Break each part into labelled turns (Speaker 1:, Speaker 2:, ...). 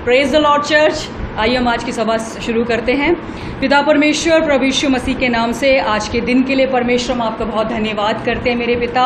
Speaker 1: Praise the Lord church. आइए हम आज की सभा शुरू करते हैं। पिता परमेश्वर प्रभु यीशु मसीह के नाम से आज के दिन के लिए परमेश्वर हम आपका बहुत धन्यवाद करते हैं मेरे पिता।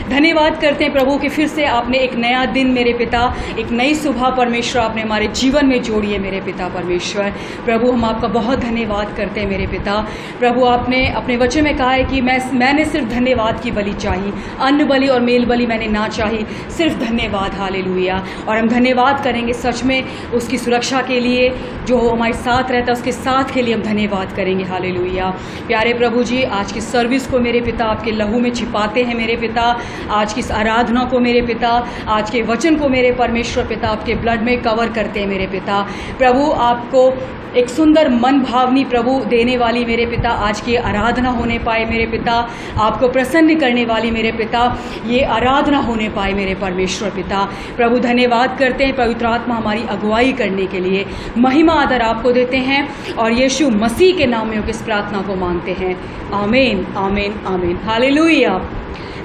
Speaker 1: धन्यवाद करते हैं प्रभु कि फिर से आपने एक नया दिन मेरे पिता, एक नई सुबह परमेश्वर आपने हमारे जीवन में जोड़ी है मेरे पिता परमेश्वर। प्रभु हम आपका बहुत धन्यवाद करते हैं मेरे पिता। प्रभु आपने अपने वचन में कहा है कि मैंने सिर्फ धन्यवाद की बलि चाहिए, अन्न बलि और मेल बलि मैंने ना चाहिए, सिर्फ धन्यवाद। हालेलुया। और हम धन्यवाद करेंगे सच में उसकी सुरक्षा के लिए जो हमारे साथ रहता है, उसके साथ के लिए हम धन्यवाद करेंगे। हालेलुया। प्यारे प्रभु जी, आज की सर्विस को मेरे पिता आपके लहू में छिपाते हैं मेरे पिता। आज की इस आराधना को मेरे पिता, आज के वचन को मेरे परमेश्वर पिता आपके ब्लड में कवर करते हैं मेरे पिता। प्रभु आपको एक सुंदर मन भावनी प्रभु देने वाली मेरे पिता आज की आराधना होने पाए मेरे पिता। आपको प्रसन्न करने वाली मेरे पिता ये आराधना होने पाए मेरे परमेश्वर पिता। प्रभु धन्यवाद करते हैं पवित्र आत्मा हमारी अगुवाई करने के लिए। महिमा आदर आपको देते हैं और यीशु मसीह के नाम में इस प्रार्थना को मांगते हैं। आमीन आमीन आमीन। हालेलुया।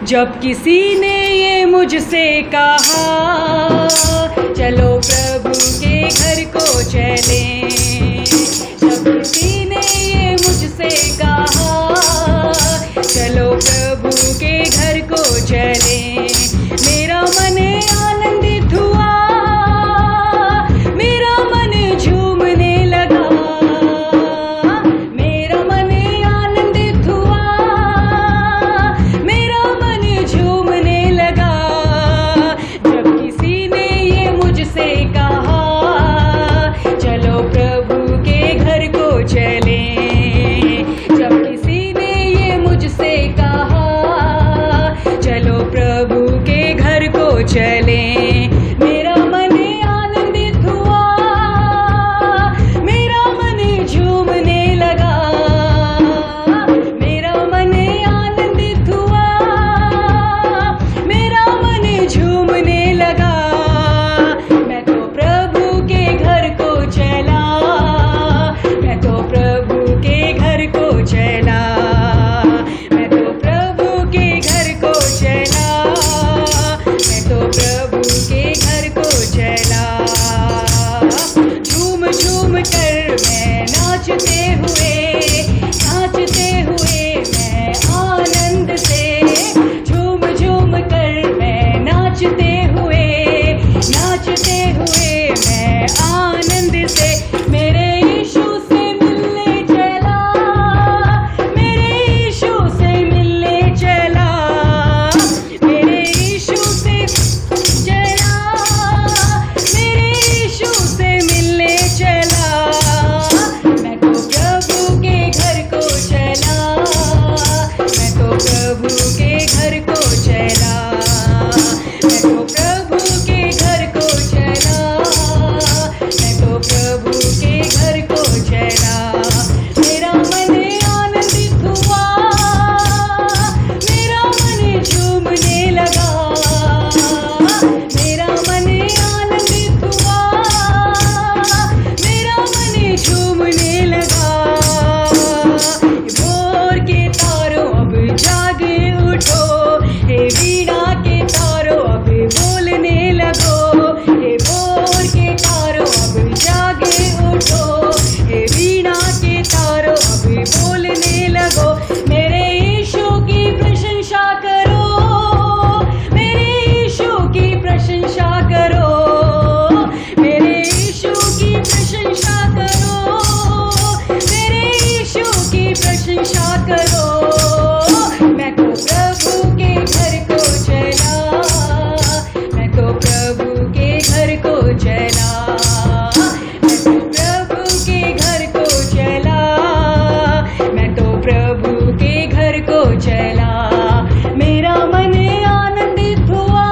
Speaker 1: जब किसी ने ये मुझसे कहा चलो प्रभु के घर को चलें, जब किसी ने ये मुझसे कहा चलो प्रभु के घर को चलें, मेरा मन आनंदित हुआ, मेरा मन झूमने लगा, मेरा मन आनंदित हुआ, मेरा मन झूमने लगा। जब किसी ने ये मुझसे कहा चलो प्रभु के घर को चलें, जब किसी ने ये मुझसे कहा चलो प्रभु के घर को चलें, मेरा मन आनंदित हुआ, मेरा मन झूमने लगा, मेरा मन आनंदित हुआ, मेरा मन झूमने लगा। मैं तो प्रभु के घर को चला, मैं तो प्रभु के घर को चला, मैं तो प्रभु के घर को चला, मैं तो प्रभु के घर को चला। झूम झूम कर मैं नाचते हुए मैं आनंद से, झूम झूम कर मैं नाचते हुए मैं आनंद से, मेरे यीशु से मिलने चला, मेरे यीशु से मिलने चला, मेरे यीशु से चला, मेरे यीशु से मिलने चला। मैं तो प्रभु के घर को चला, मैं तो प्रभु के घर को चला, मैं तो प्रभु के घर को चला, मैं तो प्रभु के घर को चला। मेरा मन आनंदित हुआ, मेरा मन झूमने लगा, मेरा मन आनंदित हुआ, मेरा मन झूमने लगा। भोर के तारों अब जागे उठो, हे वीणा के तारों अब बोलने लगो, हे भोर के तारों अब जागे उठो, हे वीणा के तारों अब बोलने लगो। मेरे यीशु की प्रशंसा करो, मेरे यीशु की प्रशंसा करो, मेरे यीशु की प्रशंसा करो, मेरे यीशु की प्रशंसा करो। मैं तो प्रभु के घर को चला, मैं तो प्रभु के घर को चला, मैं तो प्रभु के घर को चला, मैं तो प्रभु के घर को चला। मेरा मन आनंदित हुआ,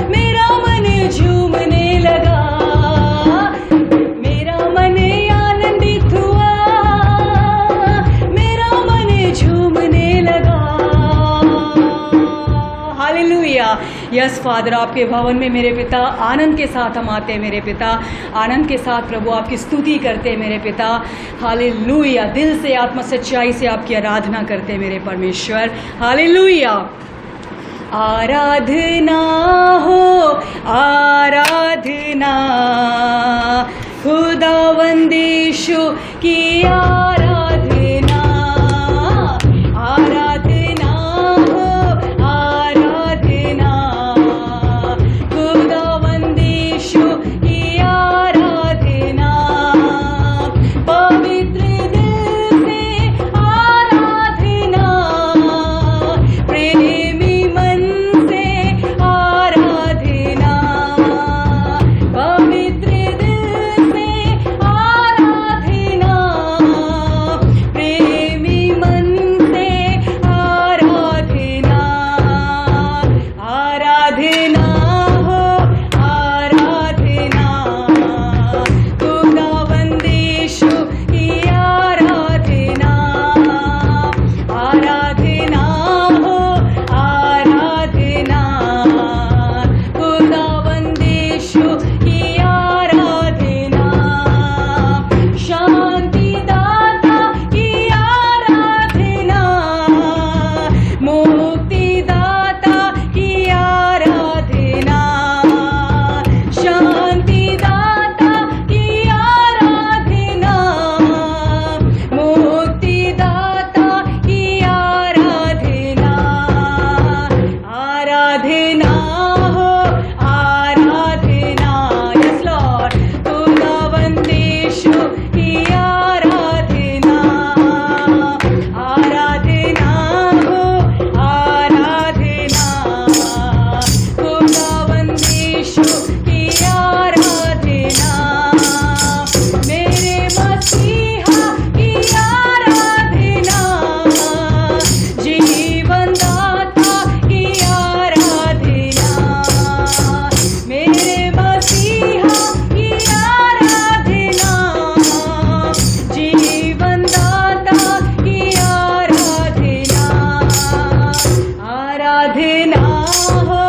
Speaker 1: मेरा मन झूमने लगा, मेरा मन आनंदित हुआ, मेरा मन झूमने लगा। हालेलुया। यस फादर, आपके भवन में मेरे पिता आनंद के साथ हम आते हैं मेरे पिता, आनंद के साथ प्रभु आपकी स्तुति करते हैं मेरे पिता। हालेलुया। दिल से आत्मा सच्चाई से आपकी आराधना करते हैं मेरे परमेश्वर। हालेलुया। आराधना हो आराधना, खुदावंद यीशु की आराधना, आराधना हो आराधना, खुदावंद यीशु की आराधना, पवित्र दिल से आराधना, प्रेमी मन से आराधना, पवित्र दिल से आराधना, प्रेमी मन से आराधना, आराधना हो आराधना, खुदावंद यीशु की आराधना, आराधना हो आराधना, खुदावंद यीशु की आराधना, शांति दाता की आराधना, मुक्ति दाता की आराधना, शांति दाता की आराधना, मुक्ति दाता की आराधना, आराधना हो आराधना, यस लॉर्ड, खुदावंद यीशु की आराधना, आराधना हो आराधना, खुदावंद यीशु की आराधना, मेरे मसीहा की आराधना, जीवन दाता की आराधना, मेरे मसीहा की आराधना, जीवन दाता की आराधना, आराधना हो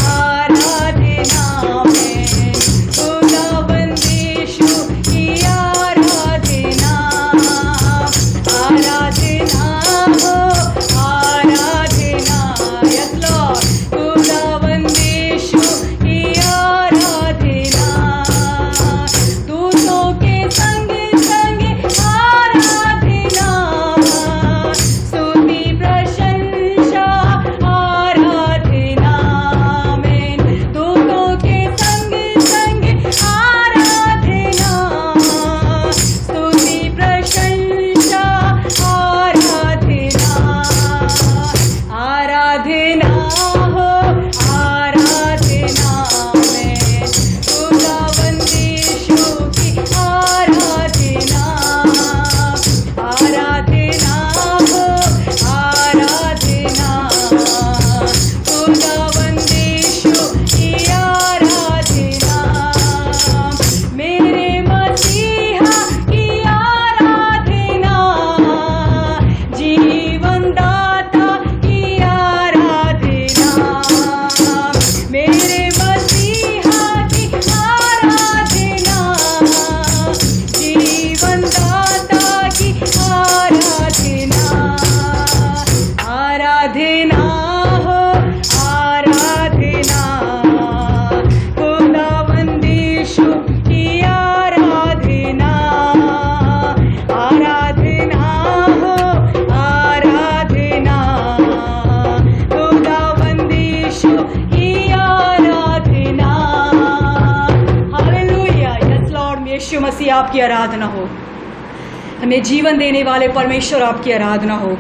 Speaker 1: आराधना में, खुदावंद यीशु की आराधना, आराधना हो आराधना, यस लॉर्ड, खुदावंद यीशु की आराधना, दूतों के संग संग आराधना, स्तुति प्रशंसा आराधना में, दूतों के संग संग आराधना, स्तुति प्रशंसा आराधना, आराधना हो आराधना में, खुदावंद यीशु की आराधना, आराधना हो आराधना, खुदावंद यीशु की आराधना, मेरे मसीहा की आराधना, जीवन दाता की आराधना, मेरे मसीहा की आराधना, जीवन दाता की आराधना, आराधना हो आराधना, खुदावंद यीशु की आराधना, आराधना हो आराधना, खुदावंद यीशु की आराधना, हालेलुया, यस लॉर्ड, यीशु मसीह आपकी आराधना हो, हमें जीवन देने वाले परमेश्वर आपकी आराधना हो,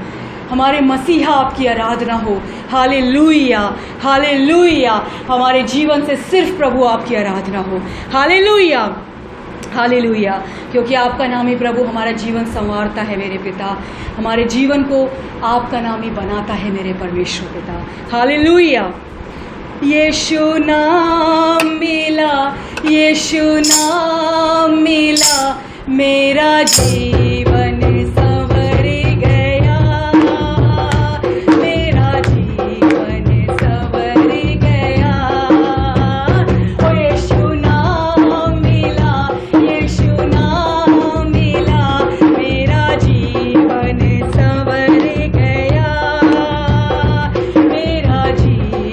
Speaker 1: हमारे मसीहा आपकी आराधना हो, हालेलुया हालेलुया, हमारे जीवन से सिर्फ प्रभु आपकी आराधना हो, हालेलुया हालेलुया, क्योंकि आपका नाम ही प्रभु हमारा जीवन संवारता है मेरे पिता, हमारे जीवन को आपका नाम ही बनाता है मेरे परमेश्वर पिता, हालेलुया। यीशु नाम मिला, यीशु नाम मिला, मेरा जीवन संवर गया, मेरा जीवन संवर गया, ओ यीशु नाम मिला, यीशु नाम मिला, मेरा जीवन संवर गया, मेरा जीवन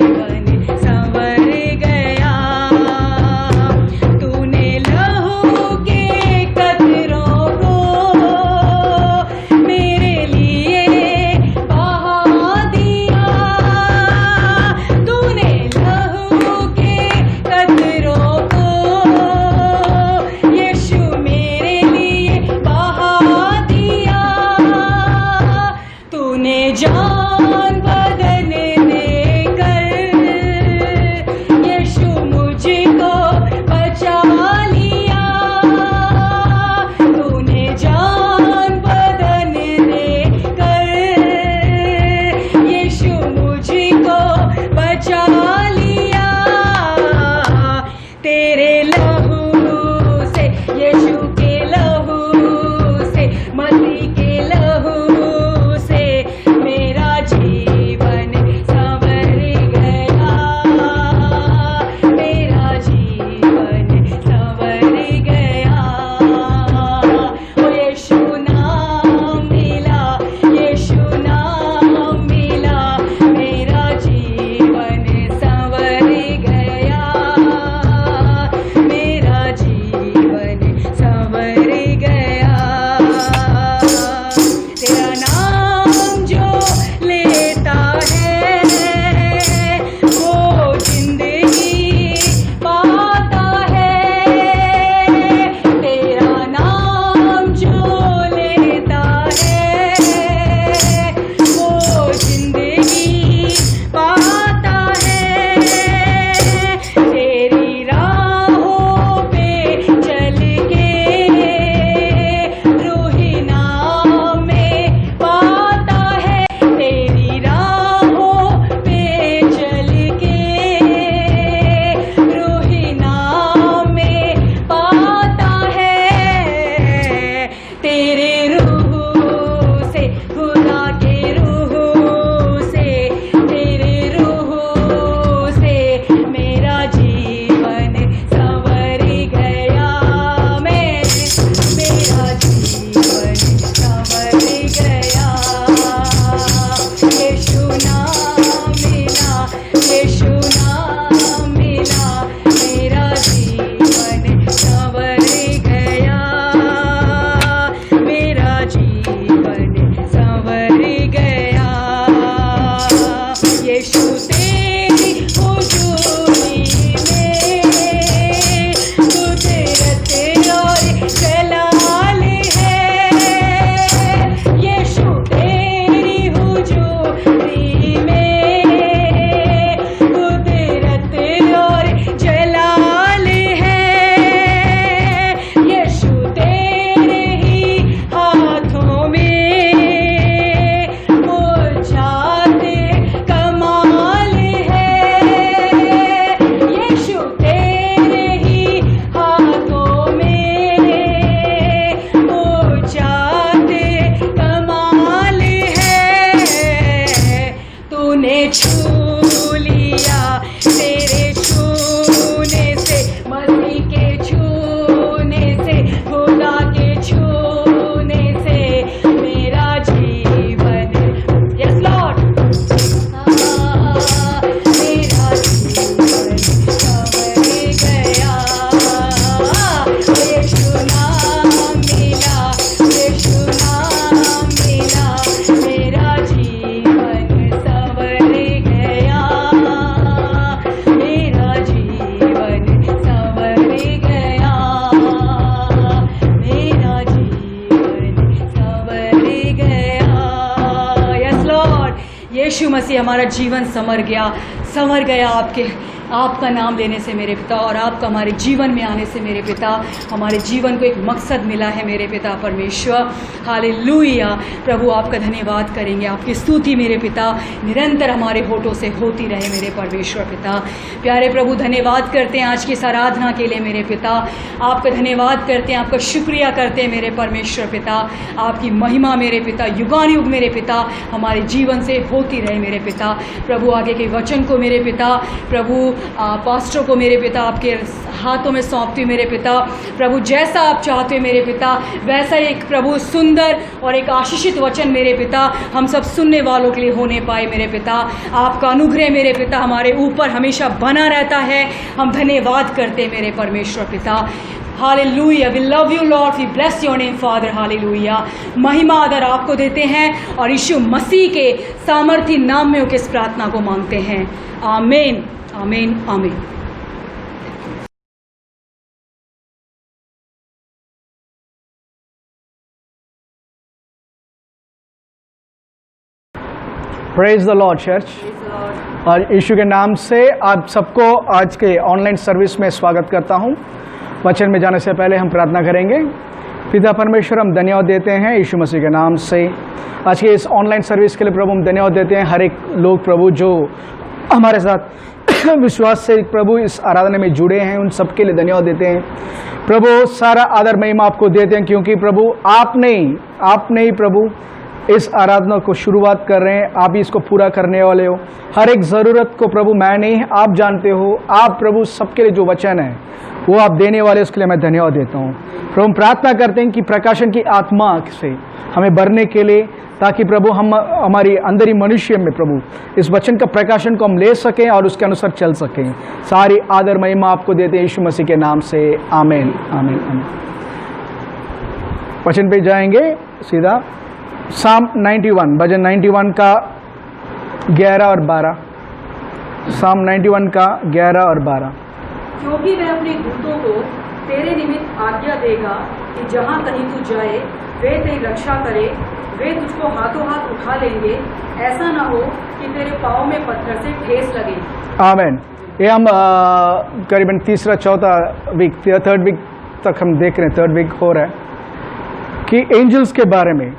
Speaker 1: तूने छू लिया, तेरे छूने से, मसीह के छूने से, खुदा के छूने से मेरा जीवन, यस लॉर्ड, मेरा जीवन संवर गया। यीशु नाम मिला, यीशु नाम मिला, मेरा जीवन संवर गया, मेरा जीवन संवर गया, मेरा जीवन संवर गया। यस लॉर्ड, यीशु मसीह हमारा जीवन संवर गया आपका नाम लेने से मेरे पिता, और आपका हमारे जीवन में आने से मेरे पिता, हमारे जीवन को एक मकसद मिला है मेरे पिता परमेश्वर। हालेलुया प्रभु, आपका धन्यवाद करेंगे, आपकी स्तुति मेरे पिता निरंतर हमारे होठों से होती रहे मेरे परमेश्वर पिता। प्यारे प्रभु, धन्यवाद करते हैं आज की इस आराधना के लिए मेरे पिता, आपका धन्यवाद करते हैं, आपका शुक्रिया करते हैं मेरे परमेश्वर पिता। आपकी महिमा मेरे पिता युगानुयुग मेरे पिता हमारे जीवन से होती रहे मेरे पिता। प्रभु, आगे के वचन को मेरे पिता प्रभु पास्टर को मेरे पिता आपके हाथों में सौंपती हूँ मेरे पिता। प्रभु, जैसा आप चाहते हो मेरे पिता, वैसा एक प्रभु सुंदर और एक आशीषित वचन मेरे पिता हम सब सुनने वालों के लिए होने पाए मेरे पिता। आपका अनुग्रह मेरे पिता हमारे ऊपर हमेशा बना रहता है, हम धन्यवाद करते हैं मेरे परमेश्वर पिता। Hallelujah, we love you Lord, we bless your name father. Hallelujah, महिमा आदर आपको देते हैं और यीशु मसीह के सामर्थी नाम में इस प्रार्थना को मांगते हैं। आमीन, आमीन, आमीन।
Speaker 2: Praise the Lord church. और यीशु के नाम से आप सबको आज के ऑनलाइन सर्विस में स्वागत करता हूं। वचन में जाने से पहले हम प्रार्थना करेंगे। पिता परमेश्वर, हम धन्यवाद देते हैं यीशु मसीह के नाम से आज के इस ऑनलाइन सर्विस के लिए प्रभु हम धन्यवाद देते हैं। हर एक लोग प्रभु जो हमारे साथ विश्वास से प्रभु इस आराधना में जुड़े हैं, उन सबके लिए धन्यवाद देते हैं प्रभु। सारा आदर महिमा आपको देते हैं, क्योंकि प्रभु आपने ही प्रभु इस आराधना को शुरुआत कर रहे हैं, आप ही इसको पूरा करने वाले हो। हर एक ज़रूरत को प्रभु मैं नहीं, आप जानते हो। आप प्रभु सबके लिए जो वचन है वो आप देने वाले, उसके लिए मैं धन्यवाद देता हूँ प्रभु। हम प्रार्थना करते हैं कि प्रकाशन की आत्मा से हमें भरने के लिए, ताकि प्रभु हम हमारी अंदरी मनुष्य में प्रभु इस वचन का प्रकाशन को हम ले सकें और उसके अनुसार चल सकें। सारी आदर महिमा आपको देते हैं यीशु मसीह के नाम से, आमीन, आमीन, आमीन। वचन पे जाएंगे सीधा। साम 91, भजन 91 का 11 और 12। साम 91 का 11 और 12।
Speaker 1: क्योंकि वह अपने दूतों को तेरे निमित्त आज्ञा देगा कि जहाँ कहीं तू जाए वे तेरी रक्षा करे, वे तुझको हाथों हाथ उठा लेंगे, ऐसा ना हो कि तेरे पाँव में पत्थर से ठेस लगे। आमीन।
Speaker 2: ये हम करीबन तीसरा चौथा वीक, थर्ड वीक तक हम देख रहे हैं, थर्ड वीक हो रहा है कि एंजल्स के बारे में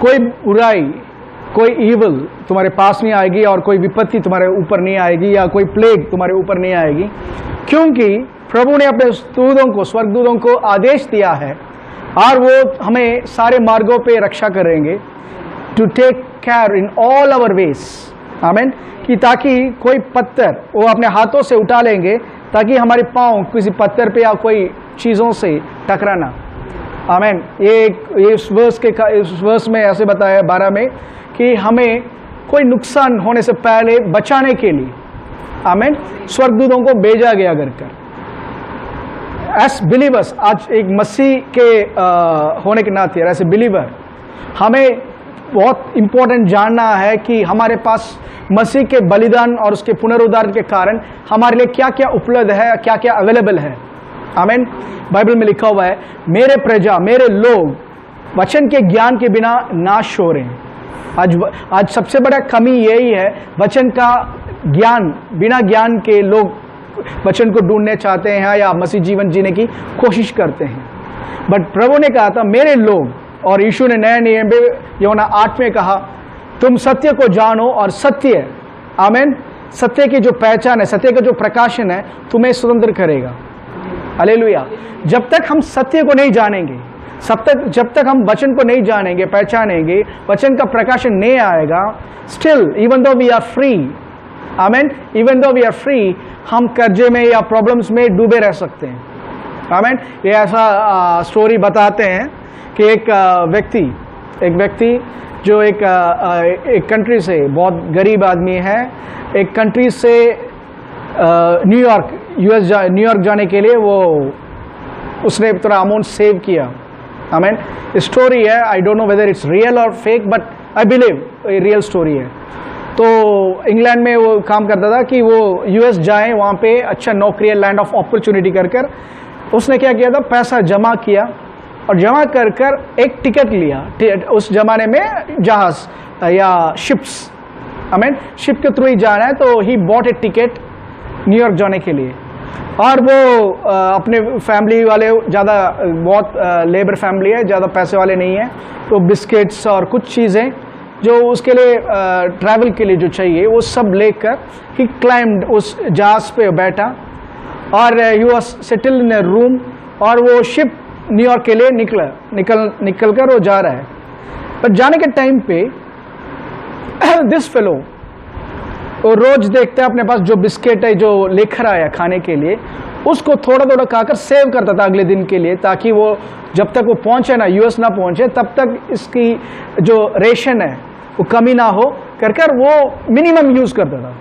Speaker 2: कोई बुराई, कोई ईवल तुम्हारे पास नहीं आएगी और कोई विपत्ति तुम्हारे ऊपर नहीं आएगी या कोई प्लेग तुम्हारे ऊपर नहीं आएगी, क्योंकि प्रभु ने अपने दूतों को, स्वर्गदूतों को आदेश दिया है और वो हमें सारे मार्गों पे रक्षा करेंगे, to take care in all our ways. आमीन। कि ताकि कोई पत्थर वो अपने हाथों से उठा लेंगे, ताकि हमारे पाँव किसी पत्थर पे या कोई चीज़ों से टकराना। आमीन। ये इस वर्स में ऐसे बताया 12 में कि हमें कोई नुकसान होने से पहले बचाने के लिए, आमीन, स्वर्गदूतों को भेजा गया घर कर। एस बिलीवर्स, आज एक मसीह के होने के नाते ऐसे बिलीवर हमें बहुत इंपॉर्टेंट जानना है कि हमारे पास मसीह के बलिदान और उसके पुनरुद्धार के कारण हमारे लिए क्या क्या उपलब्ध है, क्या क्या अवेलेबल है। आमीन। बाइबल में लिखा हुआ है, मेरे प्रजा, मेरे लोग वचन के ज्ञान के बिना नाश हो रहे हैं। आज सबसे बड़ा कमी यही है, वचन का ज्ञान, बिना ज्ञान के लोग वचन को ढूंढने चाहते हैं या मसीह जीवन जीने की कोशिश करते हैं। बट प्रभु ने कहा था मेरे लोग, और यीशु ने नए नियम में यूहन्ना 8 में कहा, तुम सत्य को जानो और सत्य, आमीन, सत्य की जो पहचान है, सत्य का जो प्रकाशन है, तुम्हें स्वतंत्र करेगा। हालेलुया। जब तक हम सत्य को नहीं जानेंगे, जब तक हम वचन को नहीं जानेंगे, पहचानेंगे, वचन का प्रकाशन नहीं आएगा, still even though we are free, amen, even though we are free, हम कर्जे में या प्रॉब्लम्स में डूबे रह सकते हैं। आमेन। ये ऐसा स्टोरी बताते हैं कि एक व्यक्ति जो एक कंट्री से, बहुत गरीब आदमी है, एक कंट्री से न्यूयॉर्क जाने के लिए उसने थोड़ा अमाउंट सेव किया। आमेन। स्टोरी है, आई don't know whether it's real और फेक, बट आई बिलीव ये रियल स्टोरी है। तो इंग्लैंड में वो काम करता था कि वो यूएस जाए, वहाँ पे अच्छा नौकरी है, लैंड ऑफ अपॉर्चुनिटी कर उसने क्या किया था, पैसा जमा किया और जमा कर एक टिकट लिया। उस जमाने में जहाज या शिप्स, आमीन, शिप के थ्रू ही जाना है, तो he bought A ticket New York जाने के लिए। और वो अपने फैमिली वाले, ज़्यादा बहुत लेबर फैमिली है, ज़्यादा पैसे वाले नहीं है, तो बिस्किट्स और कुछ चीज़ें जो उसके लिए ट्रैवल के लिए जो चाहिए वो सब लेकर ही क्लाइम्ड, उस जहाज पे बैठा और he was settled in A room. और वो शिप न्यूयॉर्क के लिए निकल कर वो जा रहा है। पर जाने के टाइम पे दिस फेलो वो रोज देखते हैं अपने पास जो बिस्किट है जो लेकर आया खाने के लिए, उसको थोड़ा थोड़ा खाकर सेव करता था अगले दिन के लिए, ताकि वो जब तक वो पहुंचे ना, यूएस ना पहुंचे, तब तक इसकी जो रेशन है वो कमी ना हो कर वो मिनिमम यूज करता था।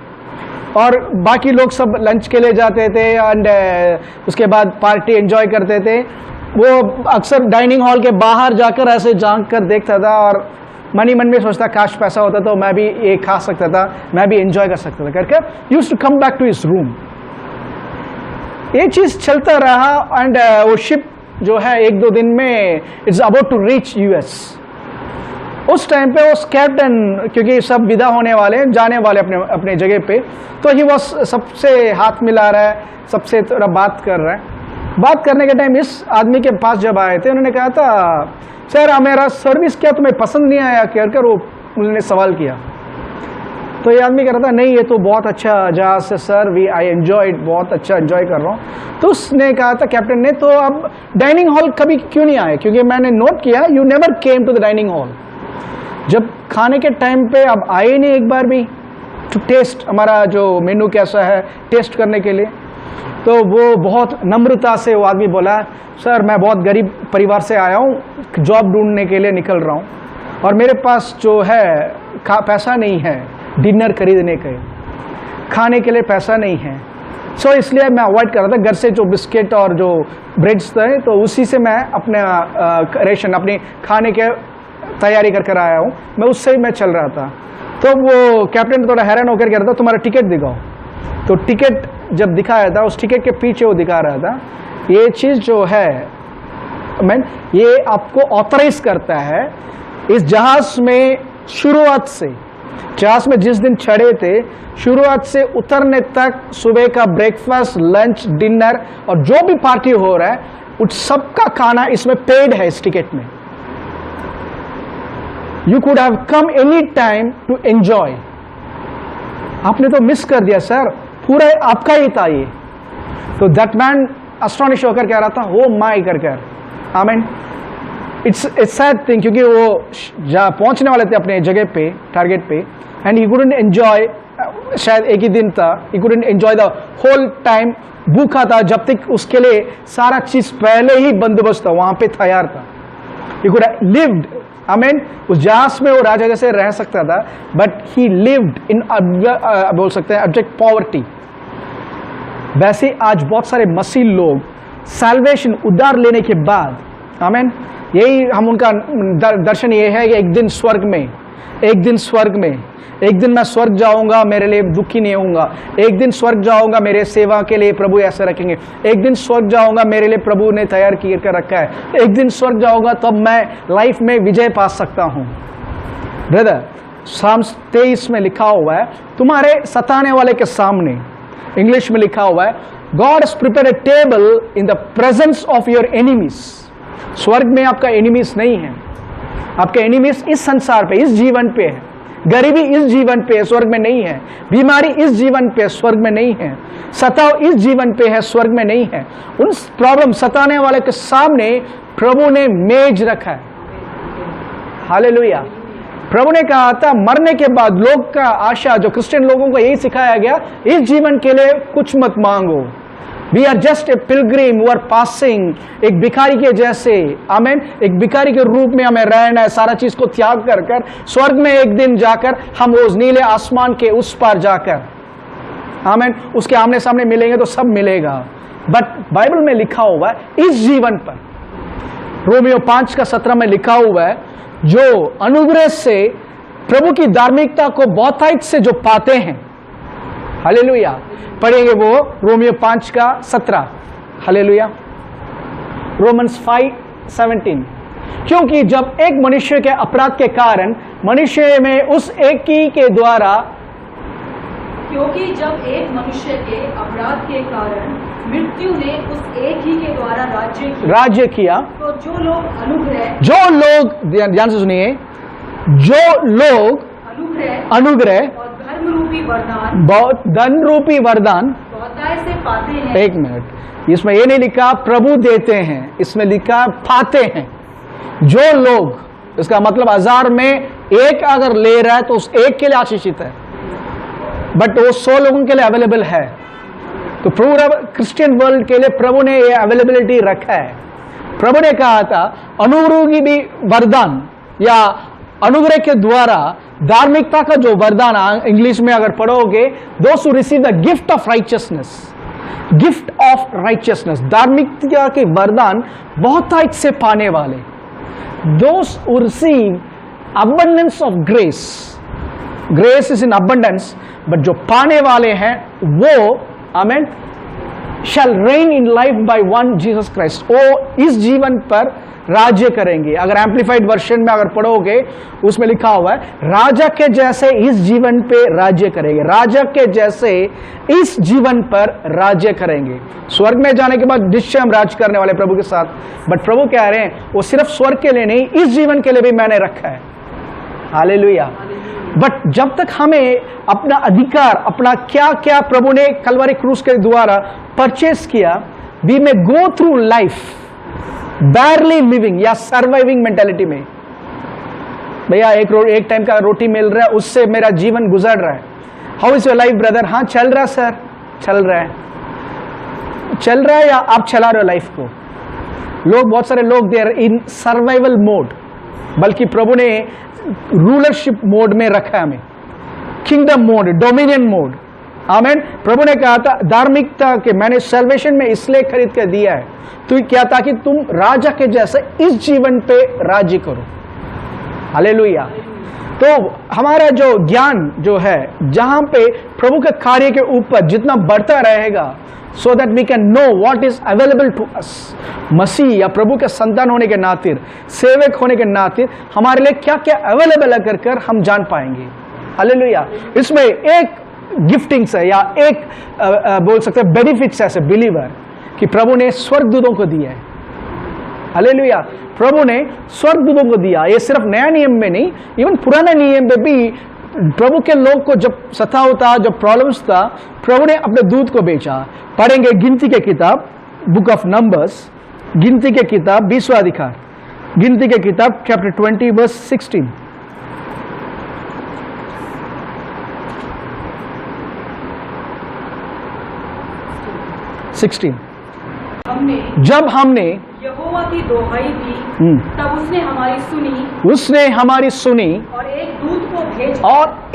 Speaker 2: और बाकी लोग सब लंच के लिए जाते थे एंड उसके बाद पार्टी एंजॉय करते थे। वो अक्सर डाइनिंग हॉल के बाहर जाकर ऐसे झांक कर देखता था और मन ही मन में सोचता, काश पैसा होता तो मैं भी ये खा सकता था, मैं भी एंजॉय कर सकता था करके used to come back to his room. ये चीज चलता रहा एंड वो शिप जो है एक दो दिन में it's about to reach US. उस टाइम पे उस कैप्टन, क्योंकि सब विदा होने वाले हैं, जाने वाले अपने जगह पे, तो ही वो सबसे हाथ मिला रहा है, सबसे थोड़ा बात कर रहा है। बात करने के टाइम इस आदमी के पास जब आए थे, उन्होंने कहा था, सर मेरा सर्विस क्या तुम्हें पसंद नहीं आया कर वो उन्होंने सवाल किया। तो ये आदमी कह रहा था, नहीं ये तो बहुत अच्छा जहाज है सर, आई एंजॉय, बहुत अच्छा एंजॉय कर रहा हूँ। तो उसने कहा था कैप्टन ने, तो अब डाइनिंग हॉल कभी क्यों नहीं आए, क्योंकि मैंने नोट किया you never came to the dining hall. जब खाने के टाइम पे अब आए नहीं एक बार भी टू टेस्ट हमारा जो मेनू कैसा है, टेस्ट करने के लिए। तो वो बहुत नम्रता से वो आदमी बोला, सर मैं बहुत गरीब परिवार से आया हूँ, जॉब ढूंढने के लिए निकल रहा हूँ और मेरे पास जो है पैसा नहीं है डिनर खरीदने के, खाने के लिए पैसा नहीं है, सो इसलिए मैं अवॉइड कर रहा था। घर से जो बिस्किट और जो ब्रेड्स थे तो उसी से मैं अपने रेशन, अपने खाने के तैयारी कर आया हूँ, मैं उससे मैं चल रहा था। तो वो कैप्टन थोड़ा हैरान होकर कह रहा था, तुम्हारा टिकट दिखाओ। तो टिकट जब दिखाया था, उस टिकट के पीछे वो दिखा रहा था, ये चीज़ जो है मैन, ये आपको ऑथराइज करता है इस जहाज में शुरुआत से, जहाज में जिस दिन चढ़े थे शुरुआत से उतरने तक, सुबह का ब्रेकफास्ट, लंच, डिनर और जो भी पार्टी हो रहा है उस सबका खाना इसमें पेड है इस टिकट में। You could have come any time to enjoy. आपने तो मिस कर दिया सर, पूरा आपका ही था ये। तो दैट मैन अस्टॉनिश होकर कह रहा था, हो माई कर आमीन। इट्स सैड थिंग, क्योंकि वो पहुंचने वाले थे अपने जगह पे, टारगेट पे, एंड ही कुडंट एंजॉय, शायद एक ही दिन था, he couldn't enjoy the whole time, भूखा था जब तक उसके लिए सारा चीज पहले ही बंदोबस्त था, वहां पे तैयार था। ही कुड हैव लिव्ड, आमीन, उस जहाज में वो राजा जैसे रह सकता था, बट ही लिव्ड इन बोल सकते हैं अब्जेक्ट पॉवर्टी। वैसे आज बहुत सारे मसीह लोग सैल्वेशन, उद्धार लेने के बाद, आमीन, यही हम उनका दर्शन ये है कि एक दिन स्वर्ग में, एक दिन मैं स्वर्ग जाऊंगा, मेरे लिए दुखी नहीं होऊंगा, एक दिन स्वर्ग जाऊंगा, मेरे सेवा के लिए प्रभु ऐसे रखेंगे, एक दिन स्वर्ग जाऊंगा, मेरे लिए प्रभु ने तैयार कर रखा है, एक दिन स्वर्ग जाऊंगा तब मैं लाइफ में विजय पा सकता हूं। ब्रदर, साम्स 23 में लिखा हुआ है, तुम्हारे सताने वाले के सामने, इंग्लिश में लिखा हुआ है, God has prepared a table in the presence of your enemies. स्वर्ग में आपका एनिमीज नहीं है, आपके एनिमीज इस संसार पे, इस जीवन पे है। गरीबी इस जीवन पे है, स्वर्ग में नहीं है। बीमारी इस जीवन पे, स्वर्ग में नहीं है। सताव इस जीवन पे है, स्वर्ग में नहीं है। उन प्रॉब्लम, सताने वाले के सामने प्रभु ने मेज रखा है। हालेलुया। प्रभु ने कहा था मरने के बाद लोग का आशा, जो क्रिश्चियन लोगों को यही सिखाया गया, इस जीवन के लिए कुछ मत मांगो। We are just a pilgrim who are passing, एक भिखारी के जैसे, आमेन, एक भिखारी के रूप में हमें रहना है, सारा चीज को त्याग कर कर स्वर्ग में एक दिन जाकर हम उस नीले आसमान के उस पार जाकर, आमेन, उसके आमने सामने मिलेंगे तो सब मिलेगा। बट बाइबल में लिखा हुआ है इस जीवन पर, रोमियो 5:17 में लिखा हुआ है, जो अनुग्रह से प्रभु की धार्मिकता को बहुतायत से जो पाते हैं, हालेलुया, पढ़ेंगे वो रोमियो 5:17, हालेलुया, रोमन्स 5:17। क्योंकि जब एक मनुष्य के अपराध के कारण मनुष्य में उस एक ही के द्वारा,
Speaker 1: क्योंकि जब एक मनुष्य के अपराध के कारण मृत्यु ने उस एक ही के द्वारा राज्य किया, तो जो लोग
Speaker 2: ध्यान से सुनिए, जो लोग अनुग्रह
Speaker 1: और धर्म रूपी वरदान,
Speaker 2: धन रूपी वरदान
Speaker 1: बहुतायत से पाते हैं।
Speaker 2: एक मिनट, इसमें ये नहीं लिखा प्रभु देते हैं, इसमें लिखा पाते हैं। जो लोग, इसका मतलब 1000 में एक अगर ले रहा है तो उस एक के लिए आशीषित है, बट वो 100 लोगों के लिए अवेलेबल है। तो पूरा क्रिश्चियन वर्ल्ड के लिए प्रभु ने ये अवेलेबिलिटी रखा है। प्रभु ने कहा था अनुग्रह की भी वरदान, या अनुग्रह के द्वारा धार्मिकता का जो वरदान, इंग्लिश में अगर पढ़ोगे, those who receive the gift of righteousness, gift of righteousness, धार्मिकता के वरदान बहुतायत से पाने वाले, those who receive abundance of grace, grace is in abundance, but जो पाने वाले हैं वो, amen, shall reign in life by one Jesus Christ, वो इस जीवन पर राज्य करेंगे। अगर एम्पलीफाइड वर्जन में अगर पढ़ोगे, उसमें लिखा हुआ है राजा के जैसे इस जीवन पे राज्य करेंगे, राजा के जैसे इस जीवन पर राज्य करेंगे। स्वर्ग में जाने के बाद निश्चय हम राज करने वाले प्रभु के साथ, बट प्रभु कह रहे हैं वो सिर्फ स्वर्ग के लिए नहीं, इस जीवन के लिए भी मैंने रखा है। हालेलुया। बट जब तक हमें अपना अधिकार, अपना क्या क्या प्रभु ने कलवरी क्रूस के द्वारा परचेस किया, we may go through life barely living या सर्वाइविंग मेंटेलिटी में, भैया एक टाइम का रोटी मिल रहा है, उससे मेरा जीवन गुजर रहा है। How is your life brother? हाँ चल रहा है सर, चल रहा है, या आप चला रहे हो लाइफ को? लोग, बहुत सारे लोग देर इन सर्वाइवल मोड, बल्कि प्रभु ने रूलरशिप मोड में रखा है हमें, किंगडम मोड, डोमिनियन मोड। आमेन। प्रभु ने कहा था धार्मिकता के मैंने सैल्वेशन में इसलिए खरीद कर दिया है, तो क्या, ताकि तुम राजा के जैसे इस जीवन पे राज्य करो। हालेलुया। तो हमारा जो ज्ञान जो है, जहां पे प्रभु के कार्य के ऊपर जितना बढ़ता रहेगा, so that we can know what is available to us, मसीह या प्रभु के संतान होने के नाते, सेवक होने के नाते हमारे लिए क्या क्या अवेलेबल है कर कर हम जान पाएंगे। हालेलुया। इसमें एक गिफ्टिंग्स है, या एक बोल सकते हैं बेनिफिट्स है बिलीवर, कि प्रभु ने स्वर्गदूतों को दिया है। हालेलुया। प्रभु ने स्वर्गदूतों को दिया। ये सिर्फ नया नियम में नहीं, इवन पुराने नियम में भी प्रभु के लोग को जब सताव था, जब प्रॉब्लम्स था, प्रभु ने अपने दूत को भेजा। पढ़ेंगे गिनती के किताब, बुक ऑफ नंबर्स, गिनती के किताब 20वां अधिकार, गिनती के किताब चैप्टर 20 वर्स 16। जब हमने
Speaker 1: यहोवा की दोहाई दी, तब उसने हमारी सुनी और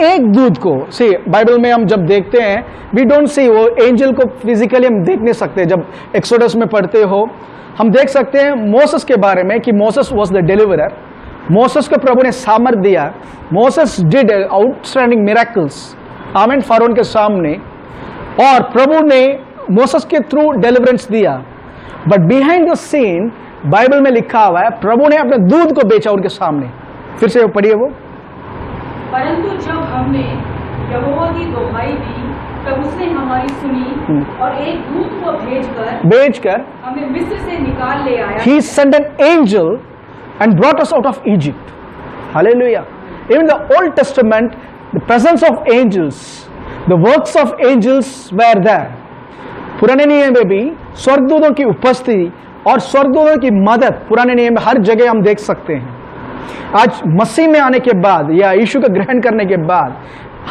Speaker 1: एक दूत को सी बाइबल में हम जब देखते हैं, वी डोंट सी, वो एंजल को फिजिकली हम देख नहीं सकते। जब एक्सोडस में पढ़ते हो, हम देख सकते हैं मोसेस के बारे में कि Moses was the deliverer. Moses को प्रभु ने सामर्थ दिया। मोसेस डिड आउटस्टैंडिंग मिरेकल्स, आमीन, फरोन के सामने, और प्रभु ने मोसेस के थ्रू डिलीवरेंस दिया। But behind the scene Bible में लिखा हुआ है प्रभु ने अपने दूध को बेचा उनके सामने। फिर से पढ़िए वो, परंतु जब हमने यहोवा की दोहाई दी, तब उसने हमारी सुनी और एक दूत को भेजकर हमें मिस्र से निकाल ले आया।
Speaker 2: He sent an angel and brought us out of Egypt. Hallelujah. Even the Old Testament, the presence of angels, the works of angels were there. पुराने नियम में भी स्वर्गदूतों की उपस्थिति और स्वर्गदूतों की मदद पुराने नियम में हर जगह हम देख सकते हैं। आज मसीह में आने के बाद या यीशु का ग्रहण करने के बाद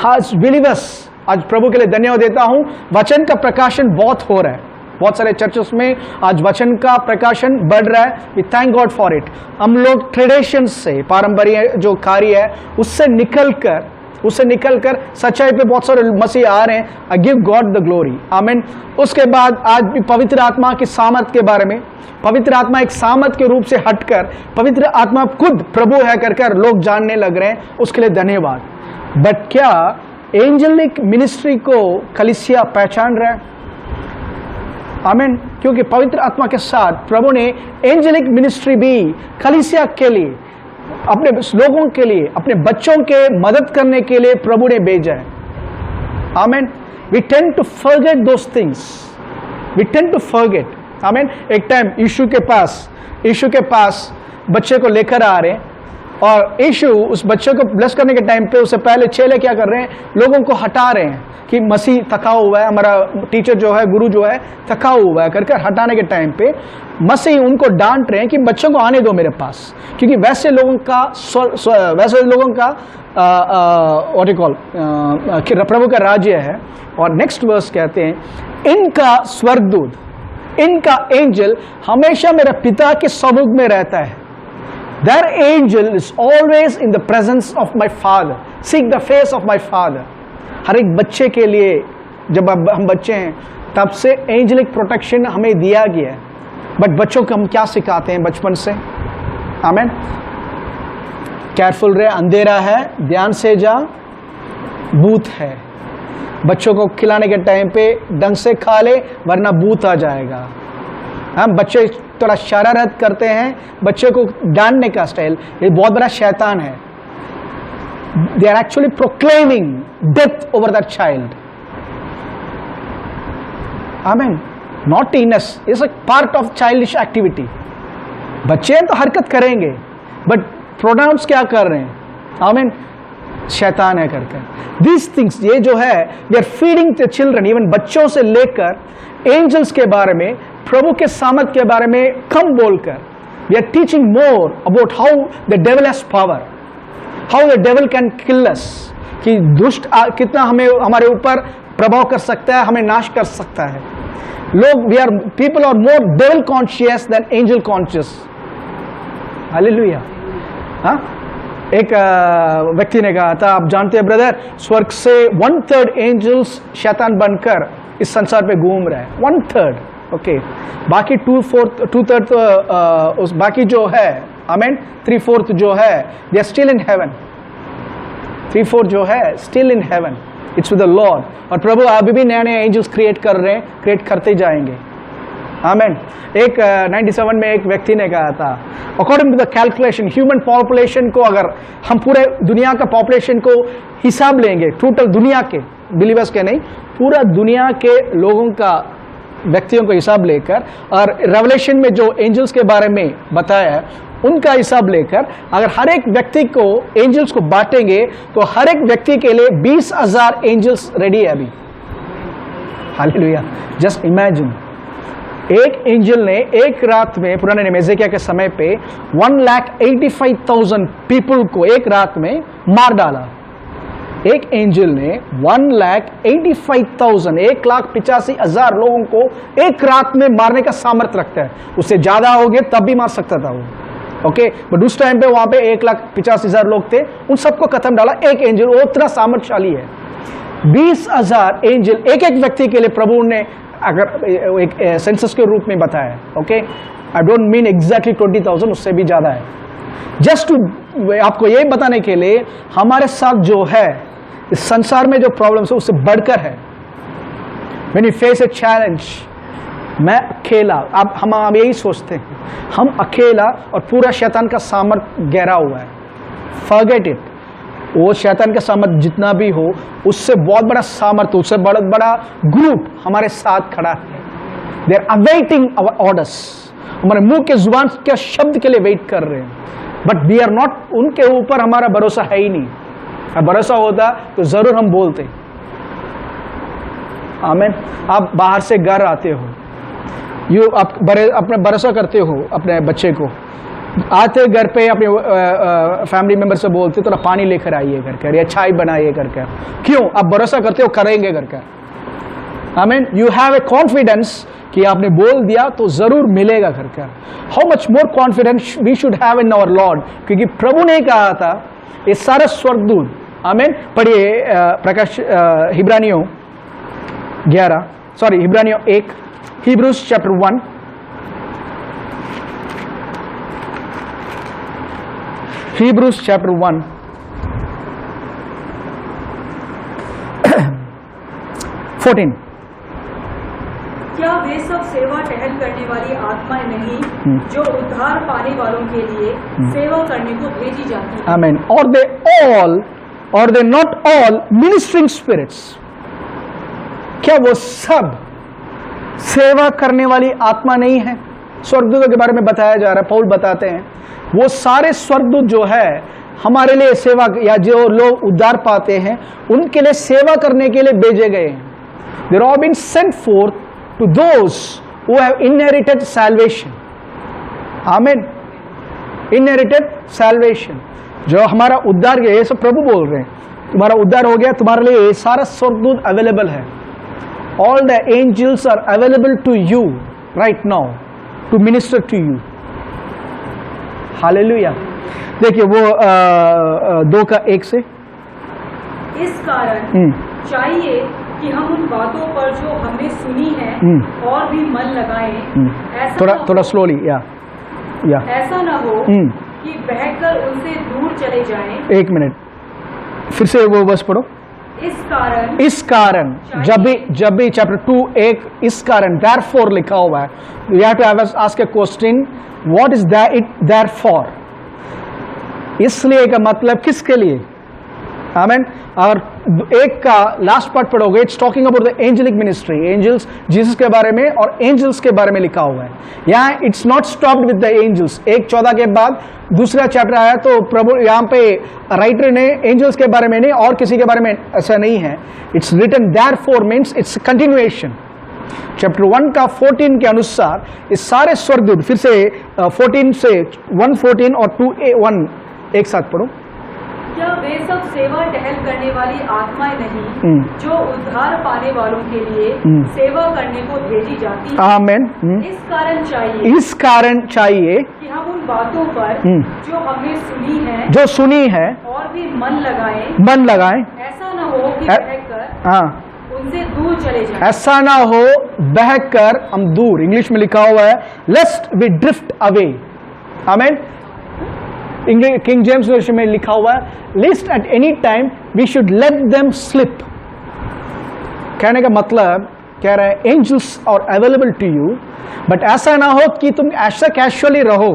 Speaker 2: आज बिलीवर्स, आज प्रभु के लिए धन्यवाद देता हूं, वचन का प्रकाशन बहुत हो रहा है। बहुत सारे चर्चेस में आज वचन का प्रकाशन बढ़ रहा है। We thank God for it. हम लोग ट्रेडिशन से, पारंपरिक जो कार्य है उससे निकलकर सच्चाई पे बहुत सारे मसीह आ रहे हैं। I give God the glory, आमीन। उसके बाद आज भी पवित्र आत्मा की सामर्थ के बारे में, पवित्र आत्मा एक सामर्थ के रूप से हटकर पवित्र आत्मा खुद प्रभु है कर लोग जानने लग रहे हैं, उसके लिए धन्यवाद। बट क्या एंजेलिक मिनिस्ट्री को कलीसिया पहचान रहा है? आमीन। क्योंकि पवित्र आत्मा के साथ प्रभु ने एंजेलिक मिनिस्ट्री भी कलीसिया के लिए, अपने लोगों के लिए, अपने बच्चों के मदद करने के लिए प्रभु ने भेजा है। आमीन। We tend to forget those things, we tend to forget. आमीन। एक टाइम यीशु के पास बच्चे को लेकर आ रहे हैं और यीशु उस बच्चे को ब्लेस करने के टाइम पे उससे पहले चेले क्या कर रहे हैं, लोगों को हटा रहे हैं कि मसीह थका हुआ है, हमारा टीचर जो है, गुरु जो है थका हुआ है करके हटाने के टाइम पे मसीह उनको डांट रहे हैं कि बच्चों को आने दो मेरे पास, क्योंकि वैसे लोगों का प्रभु का राज्य है। और नेक्स्ट वर्स कहते हैं, इनका स्वर्गदूत, इनका एंजल हमेशा मेरे पिता के सम्मुख में रहता है। Their angel is always in the presence of my Father. Seek the face of my Father. हर एक बच्चे के लिए, जब हम बच्चे हैं तब से एंजेलिक प्रोटेक्शन हमें दिया गया है। बट बच्चों को हम क्या सिखाते हैं बचपन से? आमीन। केयरफुल रहे, अंधेरा है, ध्यान से जा, भूत है। बच्चों को खिलाने के टाइम पे ढंग से खा ले वरना भूत आ जाएगा। हम बच्चे थोड़ा शरारत करते हैं, बच्चे को डांटने का स्टाइल, ये बहुत बड़ा शैतान है। They are actually proclaiming death over that child. Amen. Naughtiness is a part of childish activity. बच्चे तो हरकत करेंगे बट प्रोनाउंस क्या कर रहे हैं? आमीन। शैतान है करके दीज थिंग्स, ये जो है we are feeding the children. Even बच्चों से लेकर एंजल्स के बारे में, प्रभु के सामर्थ के बारे में कम बोलकर we are teaching more about how the devil has power, how the devil can kill us, कि दुष्ट कितना हमें, हमारे ऊपर प्रभाव कर सकता है, हमें नाश कर सकता है। लोग, we are people are more devil conscious than angel conscious. Hallelujah. हाँ, एक व्यक्ति ने कहा था, आप जानते हैं ब्रदर, स्वर्ग से 1/3 एंजल्स शैतान बनकर इस संसार पे घूम रहा है। 1/3, ओके। बाकी 2/3 उस बाकी जो है, आमीन, 3/4 जो है they are still in heaven. 3/4 जो है still in heaven, it's with the Lord. और प्रभु अभी भी नए नए एंजल्स क्रिएट कर रहे हैं, क्रिएट करते जाएंगे। आमीन। एक 97 में एक व्यक्ति ने कहा था, according to the calculation, human population को, अगर हम पूरे दुनिया का पॉपुलेशन को हिसाब लेंगे, टोटल दुनिया के, बिलीवर्स के नहीं, पूरा दुनिया के लोगों का, व्यक्तियों को हिसाब लेकर, और रेवलेशन में जो एंजल्स के बारे में बताया है उनका हिसाब लेकर, अगर हर एक व्यक्ति को एंजल्स को बांटेंगे तो हर एक व्यक्ति के लिए 20,000 एंजल्स रेडी है अभी। हालेलुया। जस्ट इमेजिन, एक एंजल ने एक रात में, पुराने नियम एजेकिया के समय पे 1,85,000 पीपल को एक रात में मार डाला। एक एंजल ने 1,85,000, 1,85,000 लोगों को एक रात में मारने का सामर्थ्य रखता है। उससे ज्यादा हो गए तब भी मार सकता था वो, ओके। बट उस टाइम पे वहां पे 1,85,000 लोग थे, उन सबको खत्म डाला एक एंजल। वो उतना सामर्थ्यशाली है। 20,000 एंजल एक एक व्यक्ति के लिए प्रभु ने, अगर एक सेंसस के रूप में बताया, okay. I don't mean exactly 20,000, उससे भी ज्यादा है। जस्ट टू, आपको यही बताने के लिए, हमारे साथ जो है इस संसार में जो प्रॉब्लम्स है उससे बढ़कर है। When you face a challenge, मैं अकेला, अब हम यही सोचते हैं, हम अकेला और पूरा शैतान का सामर्थ्य गहरा हुआ है। Forget it. वो शैतान का सामर्थ्य जितना भी हो, उससे बहुत बड़ा सामर्थ्य, उससे बहुत बड़ा ग्रुप हमारे साथ खड़ा है। They are awaiting our orders, हमारे मुंह के जुबान के शब्द के लिए वेट कर रहे हैं। बट वी आर नॉट, उनके ऊपर हमारा भरोसा है ही नहीं। अगर भरोसा होता तो जरूर हम बोलते। आमीन। आप बाहर से घर आते हो, आप अपने भरोसा करते हो अपने बच्चे को, आते घर पे अपने फैमिली मेंबर से बोलते थोड़ा पानी लेकर आइए करके या चाय बनाइए करके, क्यों? आप भरोसा करते हो करेंगे करके। आमीन। यू हैव ए कॉन्फिडेंस कि आपने बोल दिया तो जरूर मिलेगा करके। How much more confidence we should have in our lord, क्योंकि प्रभु ने कहा था ये सारे स्वर्गदूत। आमीन। पढ़िए प्रकाश हिब्रानियों 1, Hebrews chapter 1, Hebrews chapter 1 14।
Speaker 1: क्या वे सब सेवा टहल करने वाली आत्माएं नहीं जो उद्धार पाने वालों के लिए सेवा करने को भेजी जाती है?
Speaker 2: Amen। और they not all ministering spirits, क्या वो सब सेवा करने वाली आत्मा नहीं है? स्वर्गदूतों के बारे में बताया जा रहा है, पौल बताते हैं वो सारे स्वर्गदूत जो है हमारे लिए सेवा, या जो लोग उद्धार पाते हैं उनके लिए सेवा करने के लिए भेजे गए हैं। They are being sent forth to those who have inherited salvation। आमीन। Inherited salvation, जो हमारा उद्धार किया, ये सब प्रभु बोल रहे हैं तुम्हारा उद्धार हो गया, तुम्हारे लिए ये सारा स्वर्गदूत अवेलेबल है। All the angels are available to you right now to minister to you। Hallelujah. देखिए वो 2:1 से,
Speaker 1: इस कारण चाहिए कि हम उन बातों पर जो हमने सुनी है और भी मन लगाएं। ऐसा
Speaker 2: थोड़ा स्लोली या
Speaker 1: ऐसा ना हो कि बहकर उनसे दूर चले जाएं।
Speaker 2: 1 मिनट फिर से वो बस पढ़ो। इस कारण जब भी चैप्टर 2:1 इस कारण therefore लिखा हुआ है, you have to ask a question, what is it therefore? इसलिए का मतलब किसके लिए? आमीन। और एक का लास्ट पार्ट पढ़ोगे, it's talking about the angelic ministry, angels, Jesus के बारे में और एंजल्स के बारे में लिखा हुआ है। यहाँ it's not stopped with the angels. 1:14 के बाद दूसरा चैप्टर आया तो प्रभु यहाँ पे राइटर ने एंजल्स के बारे में नहीं और किसी के बारे में ऐसा नहीं है। It's written therefore means it's continuation. Chapter 1 का 14 के अनुसार इस सारे स्वर्गदूत, फिर से 14 से 1:14 और 2:1 एक साथ पढ़ो।
Speaker 1: क्या वे सब सेवा टहल करने वाली आत्माएं नहीं जो उद्धार पाने वालों के लिए सेवा करने को भेजी जाती हैं? आमीन। इस कारण चाहिए कि हम उन बातों पर जो हमने सुनी है और भी मन लगाएं। ऐसा न हो कि बहकर उनसे दूर चले जाएं। ऐसा ना हो बहकर हम दूर, इंग्लिश में लिखा हुआ है लेस्ट वी ड्रिफ्ट अवे। आमीन। किंग जेम्स वर्जन में लिखा हुआ है lest at any time we should let them slip. कहने का मतलब कह रहा है angels are available to you, but ऐसा ना हो कि तुम ऐसा कैजुअली रहो,